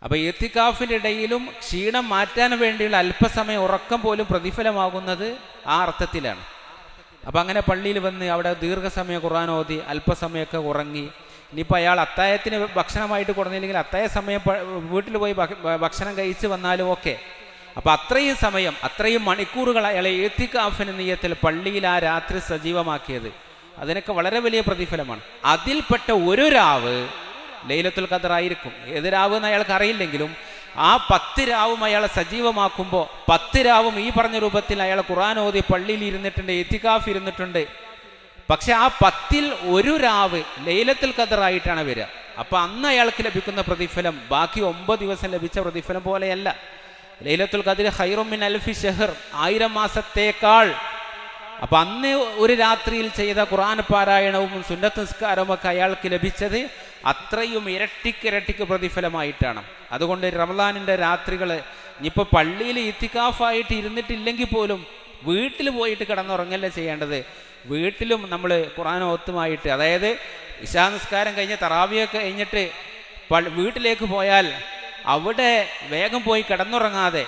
അപ്പോൾ ഇത്തികാഫിനിടയിലും ക്ഷീണം മാറ്റാൻ വേണ്ടിയുള്ള അല്പസമയം ഉറക്കം പോലും പ്രതിഫലമാകുന്നത് ആ അർത്ഥത്തിലാണ്. അപ്പം അങ്ങനെ പള്ളിയിൽ വന്ന് അവിടെ ദീർഘസമയം ഖുർആൻ ഓതി അല്പസമയമൊക്കെ ഉറങ്ങി. ഇനിയിപ്പോൾ അയാൾ അത്തായത്തിന് ഭക്ഷണമായിട്ട് കൊടുന്നില്ലെങ്കിൽ അത്തായ സമയം വീട്ടിൽ പോയി ഭക്ഷണം കഴിച്ച് വന്നാലും ഓക്കെ. അപ്പോൾ അത്രയും മണിക്കൂറുകൾ അയാളെ ഇത്തികാഫിന് നിയ്യത്തിൽ പള്ളിയിൽ ആ രാത്രി സജീവമാക്കിയത്, അതിനൊക്കെ വളരെ വലിയ പ്രതിഫലമാണ്. അതിൽപ്പെട്ട ഒരു രാവ് ലൈലത്തുൽ ഖദ്ർ ആയിരിക്കും. ഏത് രാവ് എന്ന് അയാൾക്ക് അറിയില്ലെങ്കിലും ആ 10 രാവും അയാളെ സജീവമാക്കുമ്പോൾ 10 രാവും ഈ പറഞ്ഞ രൂപത്തിൽ അയാൾ ഖുർആൻ ഓതി പള്ളിയിൽ ഇരുന്നിട്ടുണ്ട്, ഇത്തികാഫ് ഇരുന്നിട്ടുണ്ട്. പക്ഷെ ആ 10-ൽ ഒരു രാവ് ലൈലത്തുൽ ഖദ്ർ ആയിട്ടാണ് വരിക. അപ്പം അന്ന് അയാൾക്ക് ലഭിക്കുന്ന പ്രതിഫലം ബാക്കി 9 ദിവസം ലഭിച്ച പ്രതിഫലം പോലെയല്ല. ലൈലത്തുൽ ഖദ്ർ ഖൈറും മിൻ അൽഫി ഷഹർ, 1000 മാസത്തേക്കാൾ. അപ്പം അന്ന് ഒരു രാത്രിയിൽ ചെയ്ത ഖുർആൻ പാരായണവും സുന്നത്ത് നിസ്കാരവും ഒക്കെ അയാൾക്ക് ലഭിച്ചത് അത്രയും ഇരട്ടിക്ക് പ്രതിഫലമായിട്ടാണ്. അതുകൊണ്ട് റമദാനിൻ്റെ രാത്രികൾ ഇനിയിപ്പോൾ പള്ളിയിൽ ഇത്തികാഫായിട്ട് ഇരുന്നിട്ടില്ലെങ്കിൽ പോലും വീട്ടിൽ പോയിട്ട് കിടന്നുറങ്ങല്ലേ ചെയ്യേണ്ടത്. വീട്ടിലും നമ്മൾ ഖുർആൻ ഓത്തുമായിട്ട്, അതായത് ഇശാ നിസ്കാരം കഴിഞ്ഞ് തറാവിയൊക്കെ കഴിഞ്ഞിട്ട് വീട്ടിലേക്ക് പോയാൽ അവിടെ വേഗം പോയി കിടന്നുറങ്ങാതെ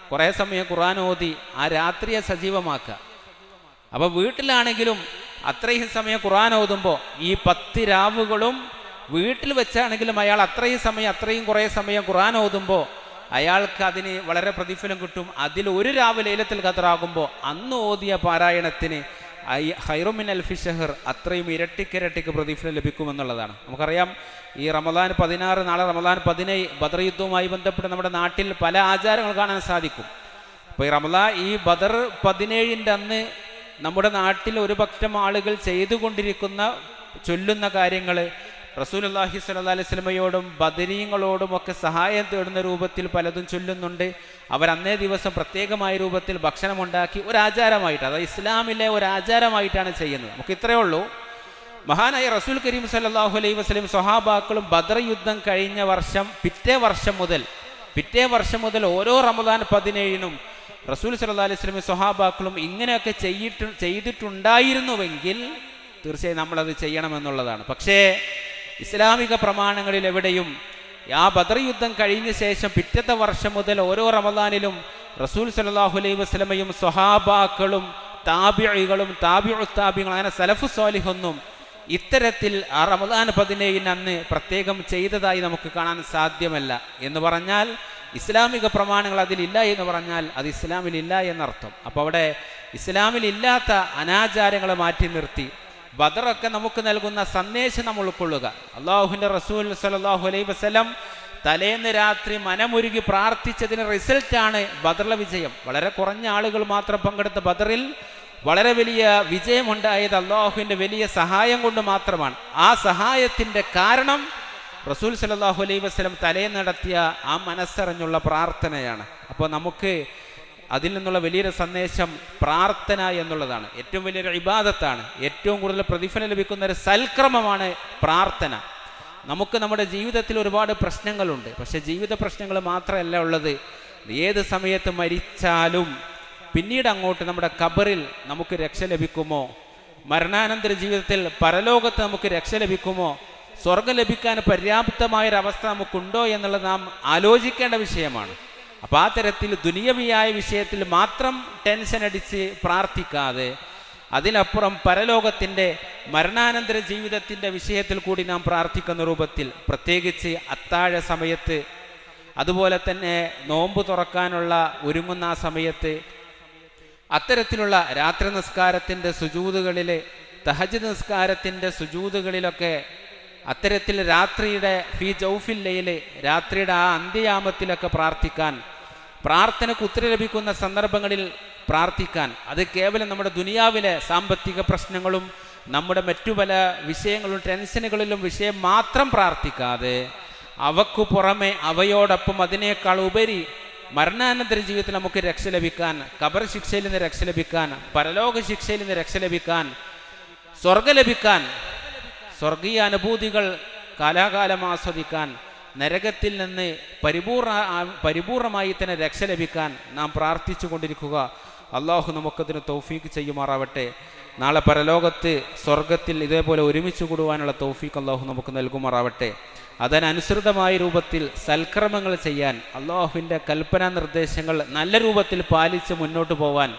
കുറേ സമയം ഖുർആൻ ഓതി ആ രാത്രിയെ സജീവമാക്കുക. അപ്പോൾ വീട്ടിലാണെങ്കിലും അത്രയും സമയം ഖുർആൻ ഓതുമ്പോൾ ഈ 10 രാവുകളും വീട്ടിൽ വെച്ചാണെങ്കിലും അയാൾ അത്രയും കുറേ സമയം ഖുർആൻ ഓതുമ്പോൾ അയാൾക്ക് അതിന് വളരെ പ്രതിഫലം കിട്ടും. അതിൽ ഒരു രാവ് ലൈലത്തുൽ ഖദ്ർ ആകുമ്പോൾ അന്ന് ഓതിയ പാരായണത്തിന് ഖൈറു മിൻ അൽഫി ഷഹർ, അത്രയും ഇരട്ടിക്കിരട്ടിക്ക് പ്രതിഫലം ലഭിക്കുമെന്നുള്ളതാണ്. നമുക്കറിയാം ഈ റമദാൻ 16, നാളെ റമദാൻ 17 ബദർ യുദ്ധവുമായി ബന്ധപ്പെട്ട് നമ്മുടെ നാട്ടിൽ പല ആചാരങ്ങൾ കാണാൻ സാധിക്കും. അപ്പോൾ ഈ ബദർ 17-ൻ്റെ അന്ന് നമ്മുടെ നാട്ടിൽ ഒരു പക്ഷം ആളുകൾ ചെയ്തുകൊണ്ടിരിക്കുന്ന ചൊല്ലുന്ന കാര്യങ്ങൾ റസൂലുള്ളാഹി സ്വല്ലല്ലാഹി അലൈഹി വസല്ലമയോടും ബദരീങ്ങളോടും ഒക്കെ സഹായം തേടുന്ന രൂപത്തിൽ പലതും ചൊല്ലുന്നുണ്ട്. അവർ അന്നേ ദിവസം പ്രത്യേകമായ രൂപത്തിൽ ഭക്ഷണമുണ്ടാക്കി ഒരാചാരമായിട്ട്, അതായത് ഇസ്ലാമിലെ ഒരാചാരമായിട്ടാണ് ചെയ്യുന്നത്. നമുക്ക് ഇത്രയേ ഉള്ളൂ. മഹാനായ റസൂൽ കരീം സല്ലല്ലാഹു അലൈഹി വസല്ലം സ്വഹാബാക്കളും ബദർ യുദ്ധം കഴിഞ്ഞ വർഷം പിറ്റേ വർഷം മുതൽ ഓരോ റമദാൻ 17-നും റസൂൽ സല്ലല്ലാഹു അലൈഹി വസല്ലം സ്വഹാബാക്കളും ഇങ്ങനെയൊക്കെ ചെയ്തിട്ടുണ്ടായിരുന്നുവെങ്കിൽ തീർച്ചയായും നമ്മളത് ചെയ്യണമെന്നുള്ളതാണ്. പക്ഷേ ഇസ്ലാമിക പ്രമാണങ്ങളിൽ എവിടെയും ആ ബദർ യുദ്ധം കഴിഞ്ഞ ശേഷം പിറ്റത്തെ വർഷം മുതൽ ഓരോ റമദാനിലും റസൂൽ സല്ലല്ലാഹു അലൈഹി വസല്ലമയും സ്വഹാബാക്കളും താബിഈകളും താബിഉത്താബിഈങ്ങളും അങ്ങനെ സലഫു സ്വാലിഹൊന്നും ഇത്തരത്തിൽ ആ റമദാൻ 17-ന് അന്ന് പ്രത്യേകം ചെയ്തതായി നമുക്ക് കാണാൻ സാധ്യമല്ല. എന്ന് പറഞ്ഞാൽ ഇസ്ലാമിക പ്രമാണങ്ങൾ അതിലില്ല എന്ന് പറഞ്ഞാൽ അത് ഇസ്ലാമിലില്ല എന്നർത്ഥം. അപ്പോൾ അവിടെ ഇസ്ലാമിലില്ലാത്ത അനാചാരങ്ങളെ മാറ്റി നിർത്തി ബദറൊക്കെ നമുക്ക് നൽകുന്ന സന്ദേശം നമ്മൾ ഉൾക്കൊള്ളുക. അല്ലാഹുവിൻ്റെ റസൂൽ സല്ലല്ലാഹു അലൈഹി വസല്ലം തലേന്ന് രാത്രി മനമുരുകി പ്രാർത്ഥിച്ചതിന് റിസൾട്ടാണ് ബദറിലെ വിജയം. വളരെ കുറഞ്ഞ ആളുകൾ മാത്രം പങ്കെടുത്ത ബദറിൽ വളരെ വലിയ വിജയമുണ്ടായത് അല്ലാഹുവിൻ്റെ വലിയ സഹായം കൊണ്ട് മാത്രമാണ്. ആ സഹായത്തിൻ്റെ കാരണം റസൂൽ സല്ലല്ലാഹു അലൈഹി വസല്ലം തലേന്ന് നടത്തിയ ആ മനസ്സറിഞ്ഞുള്ള പ്രാർത്ഥനയാണ്. അപ്പോൾ നമുക്ക് അതിൽ നിന്നുള്ള വലിയൊരു സന്ദേശം പ്രാർത്ഥന എന്നുള്ളതാണ്. ഏറ്റവും വലിയൊരു ഇബാദത്താണ്. ഏറ്റവും കൂടുതൽ പ്രതിഫലം ലഭിക്കുന്ന ഒരു സൽക്രമമാണ് പ്രാർത്ഥന. നമുക്ക് നമ്മുടെ ജീവിതത്തിൽ ഒരുപാട് പ്രശ്നങ്ങളുണ്ട്. പക്ഷെ ജീവിത പ്രശ്നങ്ങൾ മാത്രമല്ല ഉള്ളത്. ഏത് സമയത്ത് മരിച്ചാലും പിന്നീട് അങ്ങോട്ട് നമ്മുടെ ഖബറിൽ നമുക്ക് രക്ഷ ലഭിക്കുമോ, മരണാനന്തര ജീവിതത്തിൽ പരലോകത്ത് നമുക്ക് രക്ഷ ലഭിക്കുമോ, സ്വർഗം ലഭിക്കാൻ പര്യാപ്തമായൊരവസ്ഥ നമുക്കുണ്ടോ എന്നുള്ളത് നാം ആലോചിക്കേണ്ട വിഷയമാണ്. അപ്പോൾ ആ തരത്തിൽ ദുനിയവിയായ വിഷയത്തിൽ മാത്രം ടെൻഷൻ അടിച്ച് പ്രാർത്ഥിക്കാതെ അതിനപ്പുറം പരലോകത്തിൻ്റെ മരണാനന്തര ജീവിതത്തിൻ്റെ വിഷയത്തിൽ കൂടി നാം പ്രാർത്ഥിക്കുന്ന രൂപത്തിൽ, പ്രത്യേകിച്ച് അത്താഴ സമയത്ത്, അതുപോലെ തന്നെ നോമ്പ് തുറക്കാനുള്ള ഒരുങ്ങുന്ന ആ സമയത്ത്, അത്തരത്തിലുള്ള രാത്രി നിസ്കാരത്തിൻ്റെ സുജൂദുകളിൽ, തഹജ്ജുദ് നിസ്കാരത്തിൻ്റെ സുജൂദുകളിലൊക്കെ അത്തരത്തിൽ രാത്രിയുടെ ഫീ ജൗഫിൽ ലൈല്, രാത്രിയുടെ ആ അന്ത്യയാമത്തിലൊക്കെ പ്രാർത്ഥനയ്ക്ക് ഉത്തരം ലഭിക്കുന്ന സന്ദർഭങ്ങളിൽ പ്രാർത്ഥിക്കാൻ, അത് കേവലം നമ്മുടെ ദുനിയാവിലെ സാമ്പത്തിക പ്രശ്നങ്ങളും നമ്മുടെ മറ്റു പല വിഷയങ്ങളും ടെൻഷനുകളിലും വിഷയം മാത്രം പ്രാർത്ഥിക്കാതെ അവക്കു പുറമെ അവയോടൊപ്പം അതിനേക്കാൾ ഉപരി മരണാനന്തര ജീവിതത്തിൽ നമുക്ക് രക്ഷ ലഭിക്കാൻ, ഖബർ ശിക്ഷയിൽ നിന്ന് രക്ഷ ലഭിക്കാൻ, പരലോക ശിക്ഷയിൽ നിന്ന് രക്ഷ ലഭിക്കാൻ, സ്വർഗം ലഭിക്കാൻ, സ്വർഗീയ അനുഭൂതികൾ കാലാകാലം ആസ്വദിക്കാൻ, നരകത്തിൽ നിന്ന് പരിപൂർണമായി തന്നെ രക്ഷ ലഭിക്കാൻ നാം പ്രാർത്ഥിച്ചു കൊണ്ടിരിക്കുക. അള്ളാഹു നമുക്കതിന് തൗഫീക്ക് ചെയ്യുമാറാവട്ടെ. നാളെ പരലോകത്ത് സ്വർഗത്തിൽ ഇതേപോലെ ഒരുമിച്ച് കൂടുവാനുള്ള തൗഫീക്ക് അള്ളാഹു നമുക്ക് നൽകുമാറാവട്ടെ. അതിനനുസൃതമായ രൂപത്തിൽ സൽക്കർമ്മങ്ങൾ ചെയ്യാൻ, അള്ളാഹുവിൻ്റെ കൽപ്പനാ നിർദ്ദേശങ്ങൾ നല്ല രൂപത്തിൽ പാലിച്ച് മുന്നോട്ട് പോവാൻ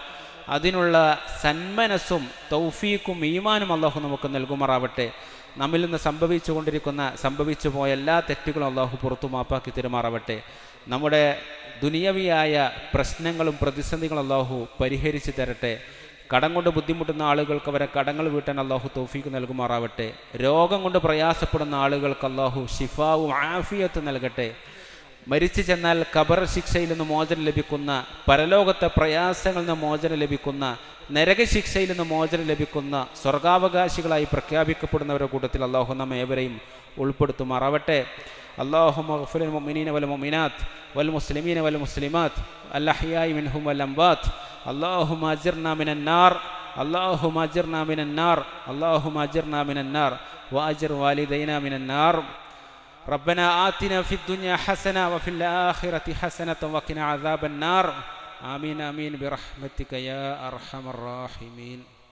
അതിനുള്ള സന്മനസ്സും തൗഫീക്കും ഈമാനും അള്ളാഹു നമുക്ക് നൽകുമാറാവട്ടെ. നമ്മിൽ നിന്ന് സംഭവിച്ചു പോയ എല്ലാ തെറ്റുകളും അള്ളാഹു പുറത്തു മാപ്പാക്കി തരുമാറാവട്ടെ. നമ്മുടെ ദുനിയവിയായ പ്രശ്നങ്ങളും പ്രതിസന്ധികളും അള്ളാഹു പരിഹരിച്ച് തരട്ടെ. കടം കൊണ്ട് ബുദ്ധിമുട്ടുന്ന ആളുകൾക്ക് അവരെ കടങ്ങൾ വീട്ടാൻ അള്ളാഹു തൗഫീക്ക് നൽകുമാറാവട്ടെ. രോഗം കൊണ്ട് പ്രയാസപ്പെടുന്ന ആളുകൾക്ക് അള്ളാഹു ഷിഫാവും ആഫിയത്ത് നൽകട്ടെ. മരിച്ചു ചെന്നാൽ ഖബർ ശിക്ഷയിൽ നിന്ന് മോചനം ലഭിക്കുന്ന, പരലോകത്തെ പ്രയാസങ്ങളിൽ നിന്ന് മോചനം ലഭിക്കുന്ന, നരകശിക്ഷയിൽ നിന്ന് മോചനം ലഭിക്കുന്ന സ്വർഗാവകാശികളായി പ്രഖ്യാപിക്കപ്പെടുന്നവരുടെ കൂട്ടത്തിൽ അള്ളാഹു നമ്മെ ഏവരെയും ഉൾപ്പെടുത്തുമാറാവട്ടെ. اللهم اغفر للمؤمنين والمؤمنات والمسلمين والمسلمات الأحياء منهم والأموات. اللهم أجرنا من النار، اللهم أجرنا من النار، اللهم أجرنا من النار وأجر والدينا من النار. ربنا آتنا في الدنيا حسنة وفي الآخرة حسنة وقنا عذاب النار. آمين آمين برحمتك يا أرحم الراحمين.